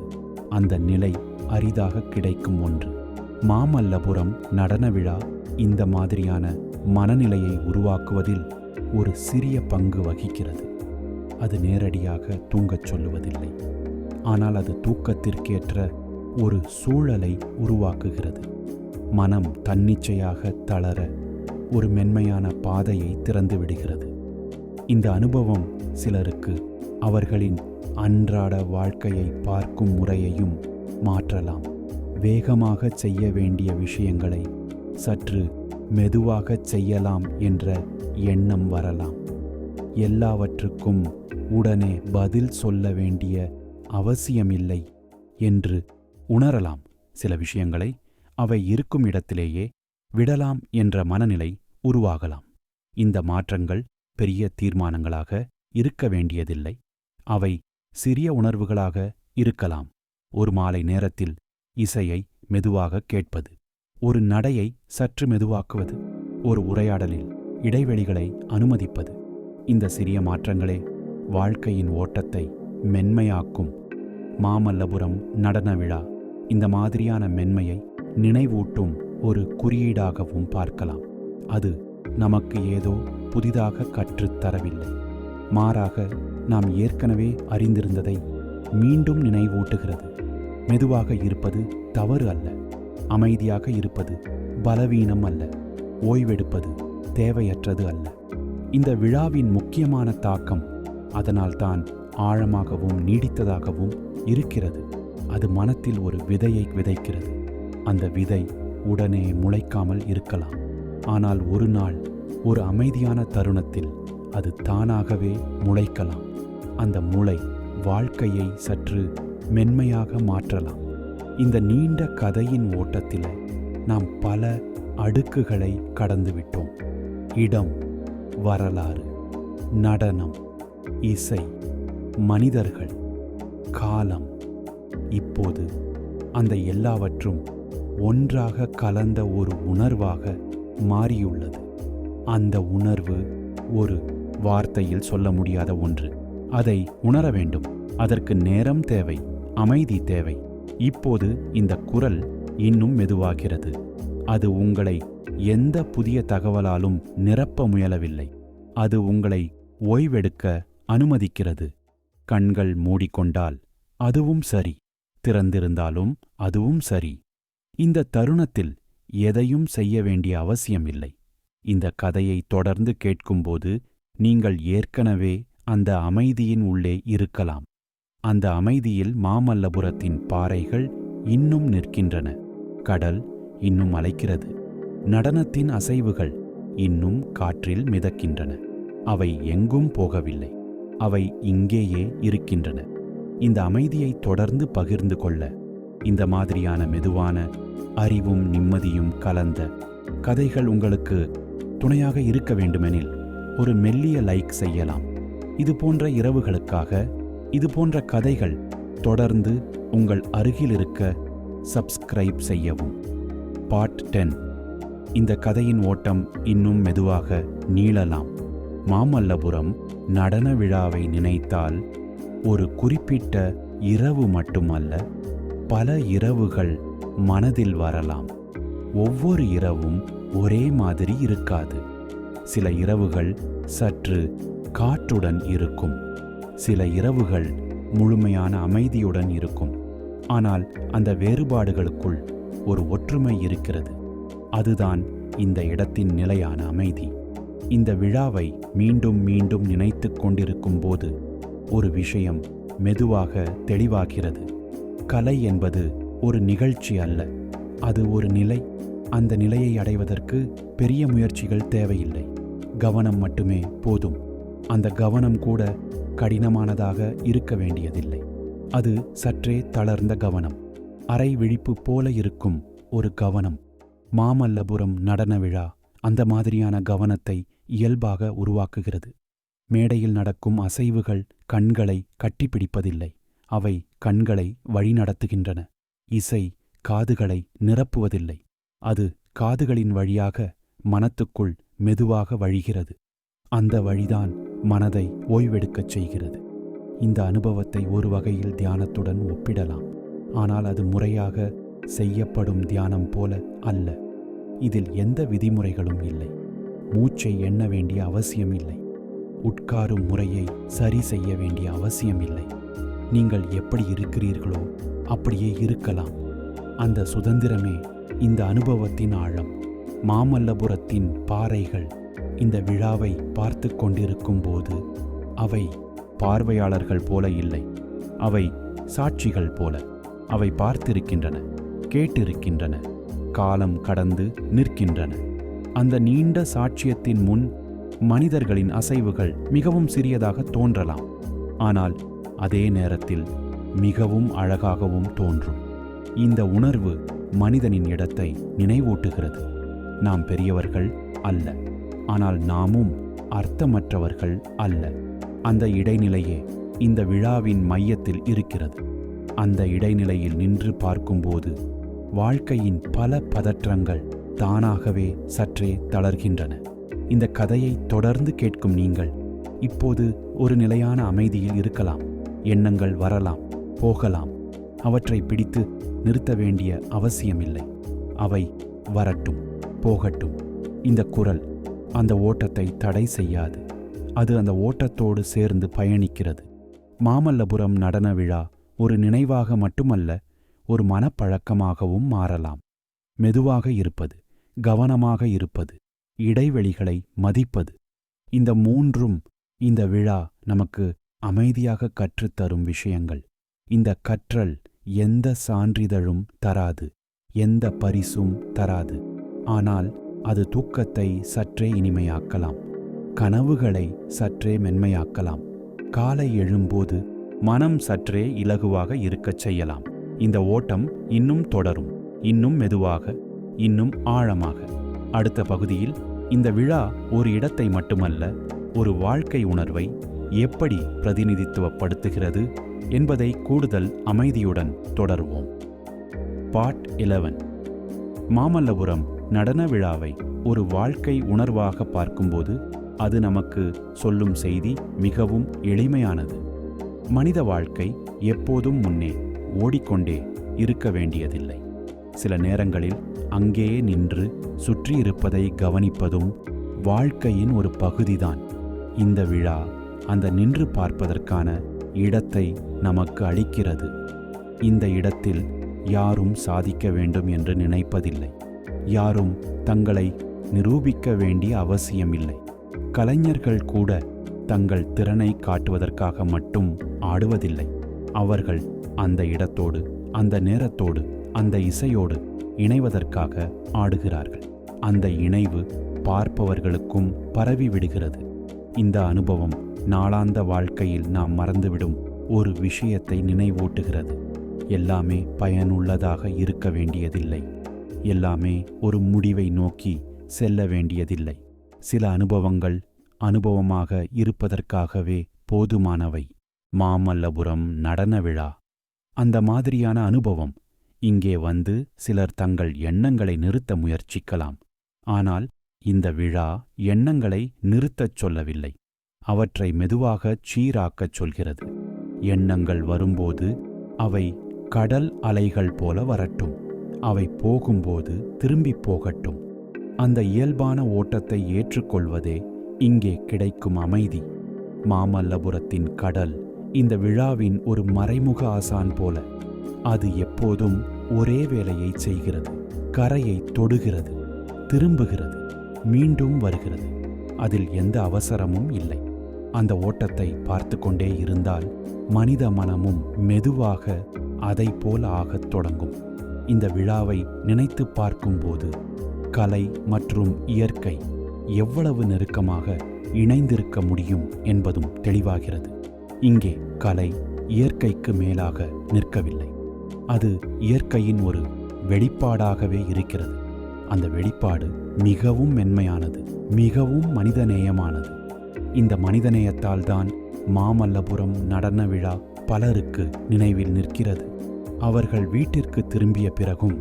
அந்த நிலை அரிதாக கிடைக்கும் ஒன்று. மாமல்லபுரம் நடன விழா இந்த மாதிரியான மனநிலையை உருவாக்குவதில் ஒரு சிறிய பங்கு வகிக்கிறது. அது நேரடியாக தூங்கச் சொல்லுவதில்லை, ஆனால் அது தூக்கத்திற்கேற்ற ஒரு சூழலை உருவாக்குகிறது. மனம் தன்னிச்சையாக தளர ஒரு மென்மையான பாதையை திறந்து விடுகிறது. இந்த அனுபவம் சிலருக்கு அவர்களின் அன்றாட வாழ்க்கையை பார்க்கும் முறையையும் மாற்றலாம். வேகமாக செய்ய வேண்டிய விஷயங்களை சற்று மெதுவாகச் செய்யலாம் என்ற எண்ணம் வரலாம். எல்லாவற்றுக்கும் உடனே பதில் சொல்ல வேண்டிய அவசியமில்லை என்று உணரலாம். சில விஷயங்களை அவை இருக்கும் இடத்திலேயே விடலாம் என்ற மனநிலை உருவாகலாம். இந்த மாற்றங்கள் பெரிய தீர்மானங்களாக இருக்க வேண்டியதில்லை. அவை சிறிய உணர்வுகளாக இருக்கலாம். ஒரு மாலை நேரத்தில் இசையை மெதுவாக கேட்பது, ஒரு நடையை சற்று மெதுவாக்குவது, ஒரு உரையாடலில் இடைவெளிகளை அனுமதிப்பது. இந்த சிறிய மாற்றங்களே வாழ்க்கையின் ஓட்டத்தை மென்மையாக்கும். மாமல்லபுரம் நடன விழா இந்த மாதிரியான மென்மையை நினைவூட்டும் ஒரு குறியீடாகவும் பார்க்கலாம். அது நமக்கு ஏதோ புதிதாக கற்றுத்தரவில்லை. மாறாக நாம் ஏற்கனவே அறிந்திருந்ததை மீண்டும் நினைவூட்டுகிறது. மெதுவாக இருப்பது தவறு அல்ல. அமைதியாக இருப்பது பலவீனம் அல்ல. ஓய்வெடுப்பது தேவையற்றது அல்ல. இந்த விழாவின் முக்கியமான தாக்கம் அதனால்தான் ஆழமாகவும் நீடித்ததாகவும் இருக்கிறது. அது மனத்தில் ஒரு விதையை விதைக்கிறது. அந்த விதை உடனே முளைக்காமல் இருக்கலாம். ஆனால் ஒரு நாள் ஒரு அமைதியான தருணத்தில் அது தானாகவே முளைக்கலாம். அந்த முளை வாழ்க்கையை சற்று மென்மையாக மாற்றலாம். இந்த நீண்ட கதையின் ஓட்டத்தில் நாம் பல அடுக்குகளை கடந்துவிட்டோம். இடம், வரலாறு, நடனம், இசை, மனிதர்கள், காலம். இப்போது அந்த எல்லாவற்றும் ஒன்றாக கலந்த ஒரு உணர்வாக மாறியுள்ளது. அந்த உணர்வு ஒரு வார்த்தையில் சொல்ல முடியாத ஒன்று. அதை உணர வேண்டும். அதற்கு நேரம் தேவை, அமைதி தேவை. இப்போது இந்த குரல் இன்னும் மெதுவாகிறது. அது உங்களை எந்த புதிய தகவலாலும் நிரப்ப முயலவில்லை. அது உங்களை ஓய்வெடுக்க அனுமதிக்கிறது. கண்கள் மூடிக்கொண்டால் அதுவும் சரி, திறந்திருந்தாலும் அதுவும் சரி. இந்த தருணத்தில் எதையும் செய்ய வேண்டிய அவசியமில்லை. இந்த கதையை தொடர்ந்து கேட்கும்போது நீங்கள் ஏற்கனவே அந்த அமைதியின் உள்ளே இருக்கலாம். அந்த அமைதியில் மாமல்லபுரத்தின் பாறைகள் இன்னும் நிற்கின்றன. கடல் இன்னும் அலைக்கிறது. நடனத்தின் அசைவுகள் இன்னும் காற்றில் மிதக்கின்றன. அவை எங்கும் போகவில்லை. அவை இங்கேயே இருக்கின்றன. இந்த அமைதியை தொடர்ந்து பகிர்ந்து கொள்ள இந்த மாதிரியான மெதுவான அறிவும் நிம்மதியும் கலந்த கதைகள் உங்களுக்கு துணையாக இருக்க வேண்டுமெனில் ஒரு மெல்லிய லைக் செய்யலாம். இது போன்ற இரவுகளுக்காக இது போன்ற கதைகள் தொடர்ந்து உங்கள் அருகில் இருக்க சப்ஸ்கிரைப் செய்யவும். பார்ட் 10. இந்த கதையின் ஓட்டம் இன்னும் மெதுவாக நீளலாம். மாமல்லபுரம் நடன விழாவை நினைத்தால் ஒரு குறிப்பிட்ட இரவு மட்டுமல்ல, பல இரவுகள் மனதில் வரலாம். ஒவ்வொரு இரவும் ஒரே மாதிரி இருக்காது. சில இரவுகள் சற்று காற்றுடன் இருக்கும், சில இரவுகள் முழுமையான அமைதியுடன் இருக்கும். ஆனால் அந்த வேறுபாடுகளுக்குள் ஒரு ஒற்றுமை இருக்கிறது. அதுதான் இந்த இடத்தின் நிலையான அமைதி. இந்த விழாவை மீண்டும் மீண்டும் நினைத்து கொண்டிருக்கும் போது ஒரு விஷயம் மெதுவாக தெளிவாகிறது. கலை என்பது ஒரு நிகழ்ச்சி அல்ல, அது ஒரு நிலை. அந்த நிலையை அடைவதற்கு பெரிய முயற்சிகள் தேவையில்லை, கவனம் மட்டுமே போதும். அந்த கவனம் கூட கடினமானதாக இருக்க வேண்டியதில்லை. அது சற்றே தளர்ந்த கவனம், அரை விழிப்பு போல இருக்கும் ஒரு கவனம். மாமல்லபுரம் நடன விழா அந்த மாதிரியான கவனத்தை இயல்பாக உருவாக்குகிறது. மேடையில் நடக்கும் அசைவுகள் கண்களை கட்டிப்பிடிப்பதில்லை, அவை கண்களை வழிநடத்துகின்றன. இசை காதுகளை நிரப்புவதில்லை, அது காதுகளின் வழியாக மனத்துக்குள் மெதுவாக வழிகிறது. அந்த வழிதான் மனதை ஓய்வெடுக்கச் செய்கிறது. இந்த அனுபவத்தை ஒரு வகையில் தியானத்துடன் ஒப்பிடலாம். ஆனால் அது முறையாக செய்யப்படும் தியானம் போல அல்ல. இதில் எந்த விதிமுறைகளும் இல்லை, மூச்சை எண்ண வேண்டிய அவசியம் இல்லை, உட்காரும் முறையை சரி செய்ய வேண்டிய அவசியம் இல்லை. நீங்கள் எப்படி இருக்கிறீர்களோ அப்படியே இருக்கலாம். அந்த சுதந்திரமே இந்த அனுபவத்தின் ஆழம். மாமல்லபுரத்தின் பாறைகள் இந்த விழாவை பார்த்து கொண்டிருக்கும் போது அவை பார்வையாளர்கள் போல இல்லை, அவை சாட்சிகள் போல. அவை பார்த்திருக்கின்றன, கேட்டிருக்கின்றன, காலம் கடந்து நிற்கின்றன. அந்த நீண்ட சாட்சியத்தின் முன் மனிதர்களின் அசைவுகள் மிகவும் சிறியதாக தோன்றலாம், ஆனால் அதே நேரத்தில் மிகவும் அழகாகவும் தோன்றும். இந்த உணர்வு மனிதனின் இடத்தை நினைவூட்டுகிறது. நாம் பெரியவர்கள் அல்ல, ஆனால் நாமும் அர்த்தமற்றவர்கள் அல்ல. அந்த இடைநிலையே இந்த விழாவின் மையத்தில் இருக்கிறது. அந்த இடைநிலையில் நின்று பார்க்கும்போது வாழ்க்கையின் பல பதற்றங்கள் தானாகவே சற்றே தளர்கின்றன. இந்த கதையை தொடர்ந்து கேட்கும் நீங்கள் இப்போது ஒரு நிலையான அமைதியில் இருக்கலாம். எண்ணங்கள் வரலாம், போகலாம். அவற்றை பிடித்து நிறுத்த வேண்டிய அவசியமில்லை. அவை வரட்டும், போகட்டும். இந்த குரல் அந்த ஓட்டத்தை தடை செய்யாது, அது அந்த ஓட்டத்தோடு சேர்ந்து பயணிக்கிறது. மாமல்லபுரம் நடன விழா ஒரு நினைவாக மட்டுமல்ல, ஒரு மனப்பழக்கமாகவும் மாறலாம். மெதுவாக இருப்பது, கவனமாக இருப்பது, இடைவெளிகளை மதிப்பது, இந்த மூன்றும் இந்த விழா நமக்கு அமைதியாக கற்றுத்தரும் விஷயங்கள். இந்த கற்றல் எந்த சான்றிதழும் தராது, எந்த பரிசும் தராது. ஆனால் அது தூக்கத்தை சற்றே இனிமையாக்கலாம், கனவுகளை சற்றே மென்மையாக்கலாம், காலை எழும்போது மனம் சற்றே இலகுவாக இருக்கச் செய்யலாம். இந்த ஓட்டம் இன்னும் தொடரும், இன்னும் மெதுவாக, இன்னும் ஆழமாக. அடுத்த பகுதியில் இந்த விழா ஒரு இடத்தை மட்டுமல்ல, ஒரு வாழ்க்கை உணர்வை எப்படி பிரதிநிதித்துவப்படுத்துகிறது என்பதை கூடுதல் அமைதியுடன் தொடருவோம். பார்ட் 11. மாமல்லபுரம் நடன விழாவை ஒரு வாழ்க்கை உணர்வாக பார்க்கும்போது அது நமக்கு சொல்லும் செய்தி மிகவும் எளிமையானது. மனித வாழ்க்கை எப்போதும் முன்னே ஓடிக்கொண்டே இருக்க வேண்டியதில்லை. சில நேரங்களில் அங்கேயே நின்று சுற்றியிருப்பதை கவனிப்பதும் வாழ்க்கையின் ஒரு பகுதிதான். இந்த விழா அந்த நின்று பார்ப்பதற்கான இடத்தை நமக்கு அளிக்கிறது. இந்த இடத்தில் யாரும் சாதிக்க வேண்டும் என்று நினைப்பதில்லை, யாரும் தங்களை நிரூபிக்க வேண்டிய அவசியமில்லை. கலைஞர்கள் கூட தங்கள் திறனை காட்டுவதற்காக மட்டும் ஆடுவதில்லை. அவர்கள் அந்த இடத்தோடு, அந்த நேரத்தோடு, அந்த இசையோடு இணைவதற்காக ஆடுகிறார்கள். அந்த இணைவு பார்ப்பவர்களுக்கும் பரவி விடுகிறது. இந்த அனுபவம் நாளாந்த வாழ்க்கையில் நாம் மறந்துவிடும் ஒரு விஷயத்தை நினைவூட்டுகிறது. எல்லாமே பயனுள்ளதாக இருக்க வேண்டியதில்லை, எல்லாமே ஒரு முடிவை நோக்கி செல்ல வேண்டியதில்லை. சில அனுபவங்கள் அனுபவமாக இருப்பதற்காகவே போதுமானவை. மாமல்லபுரம் நடன விழா அந்த மாதிரியான அனுபவம். இங்கே வந்து சிலர் தங்கள் எண்ணங்களை நிறுத்த முயற்சிக்கலாம். ஆனால் இந்த விழா எண்ணங்களை நிறுத்தச் சொல்லவில்லை, அவற்றை மெதுவாகச் சீராக்கச் சொல்கிறது. எண்ணங்கள் வரும்போது அவை கடல் அலைகள் போல வரட்டும், அவை போகும்போது திரும்பிப் போகட்டும். அந்த இயல்பான ஓட்டத்தை ஏற்றுக்கொள்வதே இங்கே கிடைக்கும் அமைதி. மாமல்லபுரத்தின் கடல் இந்த விழாவின் ஒரு மறைமுக ஆசான் போல. அது எப்போதும் ஒரே வேலையை செய்கிறது. கரையை தொடுகிறது, திரும்புகிறது, மீண்டும் வருகிறது. அதில் எந்த அவசரமும் இல்லை. அந்த ஓட்டத்தை பார்த்து கொண்டே இருந்தால் மனித மனமும் மெதுவாக அதை போல ஆகத் தொடங்கும். இந்த விழாவை நினைத்து பார்க்கும்போது கலை மற்றும் இயற்கை எவ்வளவு நெருக்கமாக இணைந்திருக்க முடியும் என்பதும் தெளிவாகிறது. இங்கே கலை இயற்கைக்கு மேலாக நிற்கவில்லை, அது இயற்கையின் ஒரு வெளிப்பாடாகவே இருக்கிறது. அந்த வெளிப்பாடு மிகவும் மென்மையானது, மிகவும் மனிதநேயமானது. இந்த மனிதநேயத்தால் தான் மாமல்லபுரம் நடன விழா பலருக்கு நினைவில் நிற்கிறது. அவர்கள் வீட்டிற்கு திரும்பிய பிறகும்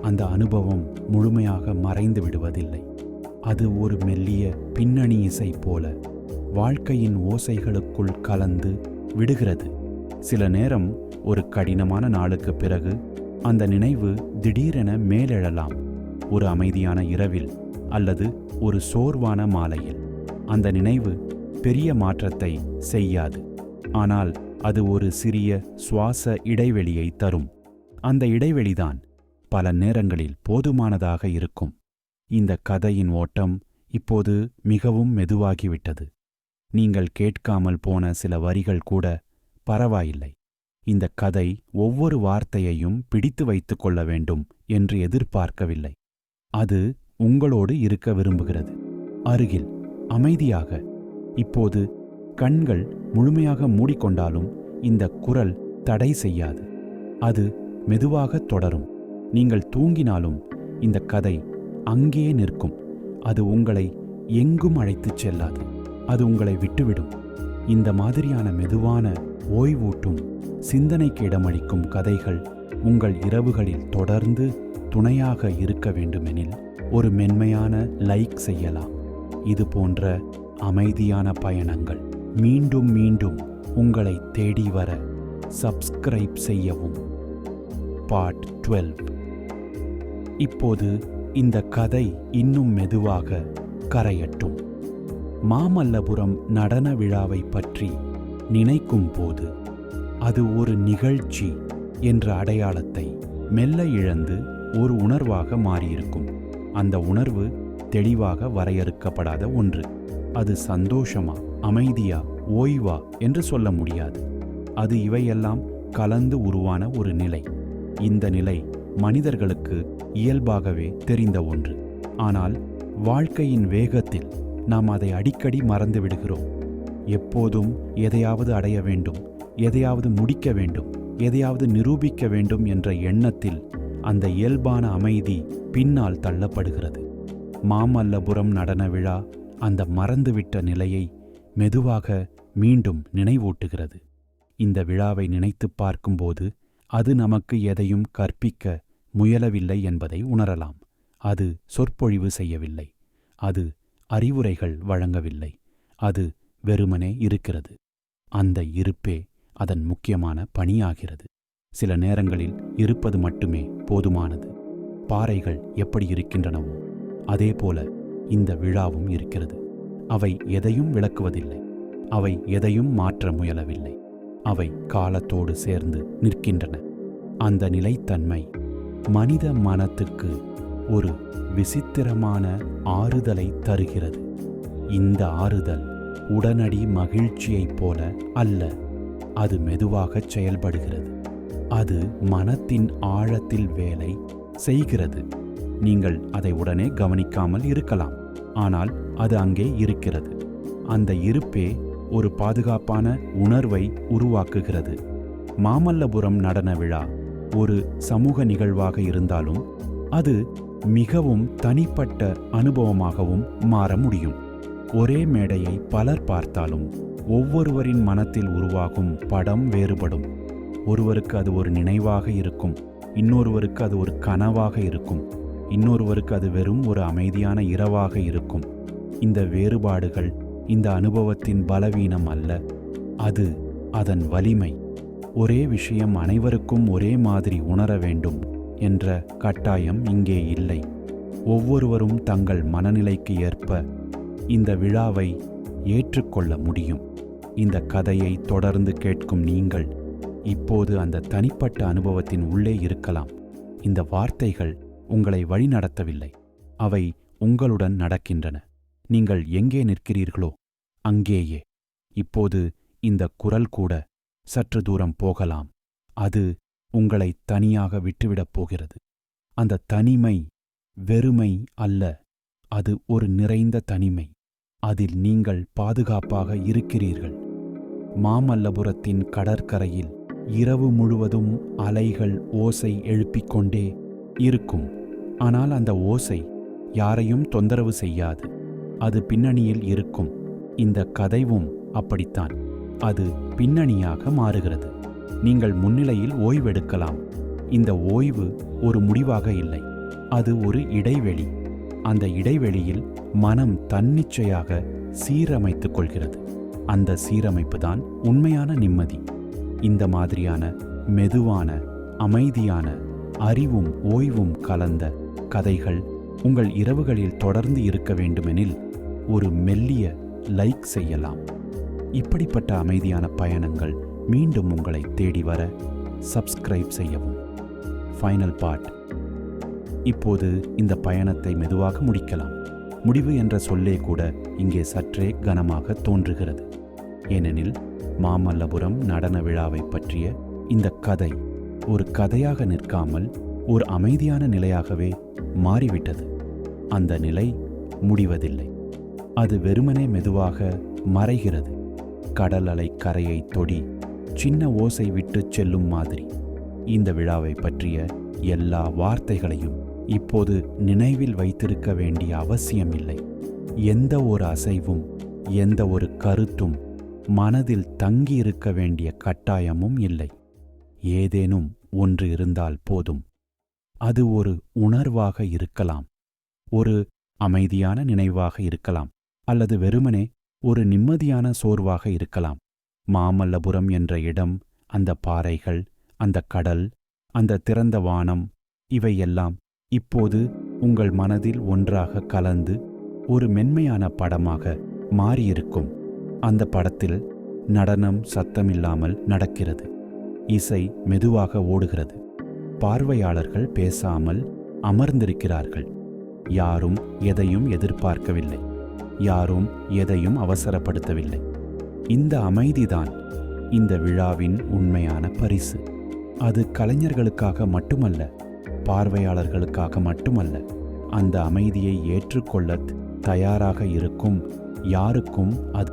அந்த அனுபவம் முழுமையாக மறைந்து விடுவதில்லை. அது ஒரு மெல்லிய பின்னணி இசை போல வாழ்க்கையின் ஓசைகளுக்குள் கலந்து விடுகிறது. சில நேரம் ஒரு கடினமான நாளுக்கு பிறகு அந்த நினைவு திடீரென மேலெழலாம். ஒரு அமைதியான இரவில் அல்லது ஒரு சோர்வான மாலையில். அந்த நினைவு பெரிய மாற்றத்தை செய்யாது, ஆனால் அது ஒரு சிறிய சுவாச இடைவெளியை தரும். அந்த இடைவெளிதான் பல நேரங்களில் போதுமானதாக இருக்கும். இந்த கதையின் ஓட்டம் இப்போது மிகவும் மெதுவாகிவிட்டது. நீங்கள் கேட்காமல் போன சில வரிகள் கூட பரவாயில்லை. இந்த கதை ஒவ்வொரு வார்த்தையையும் பிடித்து வைத்துக் கொள்ள வேண்டும் என்று எதிர்பார்க்கவில்லை. அது உங்களோடு இருக்க விரும்புகிறது, அருகில், அமைதியாக. இப்போது கண்கள் முழுமையாக மூடிக்கொண்டாலும் இந்த குரல் தடை செய்யாது. அது மெதுவாக தொடரும். நீங்கள் தூங்கினாலும் இந்த கதை அங்கே நிற்கும். அது உங்களை எங்கும் அழைத்துச் செல்லாது, அது உங்களை விட்டுவிடும். இந்த மாதிரியான மெதுவான, ஓய்வூட்டும், சிந்தனைக்கு இடமளிக்கும் கதைகள் உங்கள் இரவுகளில் தொடர்ந்து துணையாக இருக்க வேண்டுமெனில் ஒரு மென்மையான லைக் செய்யலாம். இது போன்ற அமைதியான பயணங்கள் மீண்டும் மீண்டும் உங்களை தேடி வர சப்ஸ்கிரைப் செய்யவும். பார்ட் 12. இப்போது இந்த கதை இன்னும் மெதுவாக கரையட்டும். மாமல்லபுரம் நடன விழாவை பற்றி நினைக்கும் போது அது ஒரு நிகழ்ச்சி என்ற அடையாளத்தை மெல்ல இழந்து ஒரு உணர்வாக மாறியிருக்கும். அந்த உணர்வு தெளிவாக வரையறுக்கப்படாத ஒன்று. அது சந்தோஷமா, அமைதியா, ஓய்வா என்று சொல்ல முடியாது. அது இவையெல்லாம் கலந்து உருவான ஒரு நிலை. இந்த நிலை மனிதர்களுக்கு இயல்பாகவே தெரிந்த ஒன்று. ஆனால் வாழ்க்கையின் வேகத்தில் நாம் அதை அடிக்கடி மறந்து விடுகிறோம். எப்போதும் எதையாவது அடைய வேண்டும், எதையாவது முடிக்க வேண்டும், எதையாவது நிரூபிக்க வேண்டும் என்ற எண்ணத்தில் அந்த இயல்பான அமைதி பின்னால் தள்ளப்படுகிறது. மாமல்லபுரம் நடன விழா அந்த மறந்துவிட்ட நிலையை மெதுவாக மீண்டும் நினைவூட்டுகிறது. இந்த விழாவை நினைத்துப் பார்க்கும்போது அது நமக்கு எதையும் கற்பிக்க முயலவில்லை என்பதை உணரலாம். அது சொற்பொழிவு செய்யவில்லை, அது அறிவுரைகள் வழங்கவில்லை, அது வெறுமனே இருக்கிறது. அந்த இருப்பே அதன் முக்கியமான பணியாகிறது. சில நேரங்களில் இருப்பது மட்டுமே போதுமானது. பாறைகள் எப்படி இருக்கின்றனவோ அதேபோல இந்த விழாவும் இருக்கிறது. அவை எதையும் விளக்குவதில்லை, அவை எதையும் மாற்ற முயலவில்லை. அவை காலத்தோடு சேர்ந்து நிற்கின்றன. அந்த நிலைத்தன்மை மனித மனத்துக்கு ஒரு விசித்திரமான ஆறுதலை தருகிறது. இந்த ஆறுதல் உடனடி மகிழ்ச்சியைப் போல அல்ல, அது மெதுவாகச் செயல்படுகிறது. அது மனத்தின் ஆழத்தில் வேலை செய்கிறது. நீங்கள் அதை உடனே கவனிக்காமல் இருக்கலாம், ஆனால் அது அங்கே இருக்கிறது. அந்த இருப்பே ஒரு பாதுகாப்பான உணர்வை உருவாக்குகிறது. மாமல்லபுரம் நடன விழா ஒரு சமூக நிகழ்வாக இருந்தாலும் அது மிகவும் தனிப்பட்ட அனுபவமாகவும் மாற முடியும். ஒரே மேடையை பலர் பார்த்தாலும் ஒவ்வொருவரின் மனத்தில் உருவாகும் படம் வேறுபடும். ஒருவருக்கு அது ஒரு நினைவாக இருக்கும், இன்னொருவருக்கு அது ஒரு கனவாக இருக்கும், இன்னொருவருக்கு அது வெறும் ஒரு அமைதியான இரவாக இருக்கும். இந்த வேறுபாடுகள் இந்த அனுபவத்தின் பலவீனம் அல்ல, அது அதன் வலிமை. ஒரே விஷயம் அனைவருக்கும் ஒரே மாதிரி உணர வேண்டும் என்ற கட்டாயம் இங்கே இல்லை. ஒவ்வொருவரும் தங்கள் மனநிலைக்கு ஏற்ப இந்த விழாவை ஏற்றுக்கொள்ள முடியும். இந்த கதையை தொடர்ந்து கேட்கும் நீங்கள் இப்போது அந்த தனிப்பட்ட அனுபவத்தின் உள்ளே இருக்கலாம். இந்த வார்த்தைகள் உங்களை வழிநடத்தவில்லை, அவை உங்களுடன் நடக்கின்றன. நீங்கள் எங்கே நிற்கிறீர்களோ அங்கேயே இப்போது இந்த குரல் கூட சற்று தூரம் போகலாம். அது உங்களை தனியாக விட்டுவிடப் போகிறது. அந்த தனிமை வெறுமை அல்ல, அது ஒரு நிறைந்த தனிமை. அதில் நீங்கள் பாதுகாப்பாக இருக்கிறீர்கள். மாமல்லபுரத்தின் கடற்கரையில் இரவு முழுவதும் அலைகள் ஓசை எழுப்பிக்கொண்டே இருக்கும். ஆனால் அந்த ஓசை யாரையும் தொந்தரவு செய்யாது, அது பின்னணியில் இருக்கும். இந்த கதைவும் அப்படித்தான், அது பின்னணியாக மாறுகிறது. நீங்கள் முன்னிலையில் ஓய்வெடுக்கலாம். இந்த ஓய்வு ஒரு முடிவாக இல்லை, அது ஒரு இடைவெளி. அந்த இடைவெளியில் மனம் தன்னிச்சையாக சீரமைத்துக் கொள்கிறது. அந்த சீரமைப்பு தான் உண்மையான நிம்மதி. இந்த மாதிரியான மெதுவான, அமைதியான, அறிவும் ஓய்வும் கலந்த கதைகள் உங்கள் இரவுகளில் தொடர்ந்து இருக்க வேண்டுமெனில் ஒரு மெல்லிய லைக் செய்யலாம். இப்படிப்பட்ட அமைதியான பயணங்கள் மீண்டும் உங்களை தேடி வர சப்ஸ்கிரைப் செய்யவும். Final part. இப்போது இந்த பயணத்தை மெதுவாக முடிக்கலாம். முடிவு என்ற சொல்லே கூட இங்கே சற்றே கனமாக தோன்றுகிறது. ஏனெனில் மாமல்லபுரம் நடன விழாவை பற்றிய இந்த கதை ஒரு கதையாக நிற்காமல் ஒரு அமைதியான நிலையாகவே மாறிவிட்டது. அந்த நிலை முடிவதில்லை, அது வெறுமனே மெதுவாக மறைகிறது. கடல் அலை கரையை தொடி சின்ன ஓசை விட்டு செல்லும் மாதிரி. இந்த விழாவை பற்றிய எல்லா வார்த்தைகளையும் இப்போது நினைவில் வைத்திருக்க வேண்டிய அவசியமில்லை. எந்த ஒரு அசைவும், எந்த ஒரு கருத்தும் மனதில் தங்கியிருக்க வேண்டிய கட்டாயமும் இல்லை. ஏதேனும் ஒன்று இருந்தால் போதும். அது ஒரு உணர்வாக இருக்கலாம், ஒரு அமைதியான நினைவாக இருக்கலாம், அல்லது வெறுமனே ஒரு நிம்மதியான சோர்வாக இருக்கலாம். மாமல்லபுரம் என்ற இடம், அந்த பாறைகள், அந்த கடல், அந்த திறந்த வானம், இவையெல்லாம் இப்போது உங்கள் மனதில் ஒன்றாக கலந்து ஒரு மென்மையான படமாக மாறியிருக்கும். அந்த படத்தில் நடனம் சத்தமில்லாமல் நடக்கிறது. இசை மெதுவாக ஓடுகிறது. பார்வையாளர்கள் பேசாமல் அமர்ந்திருக்கிறார்கள். யாரும் எதையும் எதிர்பார்க்கவில்லை, யாரும் எதையும் அவசரப்படுத்தவில்லை. இந்த அமைதிதான் இந்த விழாவின் உண்மையான பரிசு. அது கலைஞர்களுக்காக மட்டுமல்ல, பார்வையாளர்களுக்காக மட்டுமல்ல, அந்த அமைதியை ஏற்றுக்கொள்ள தயாராக இருக்கும் யாருக்கும் அது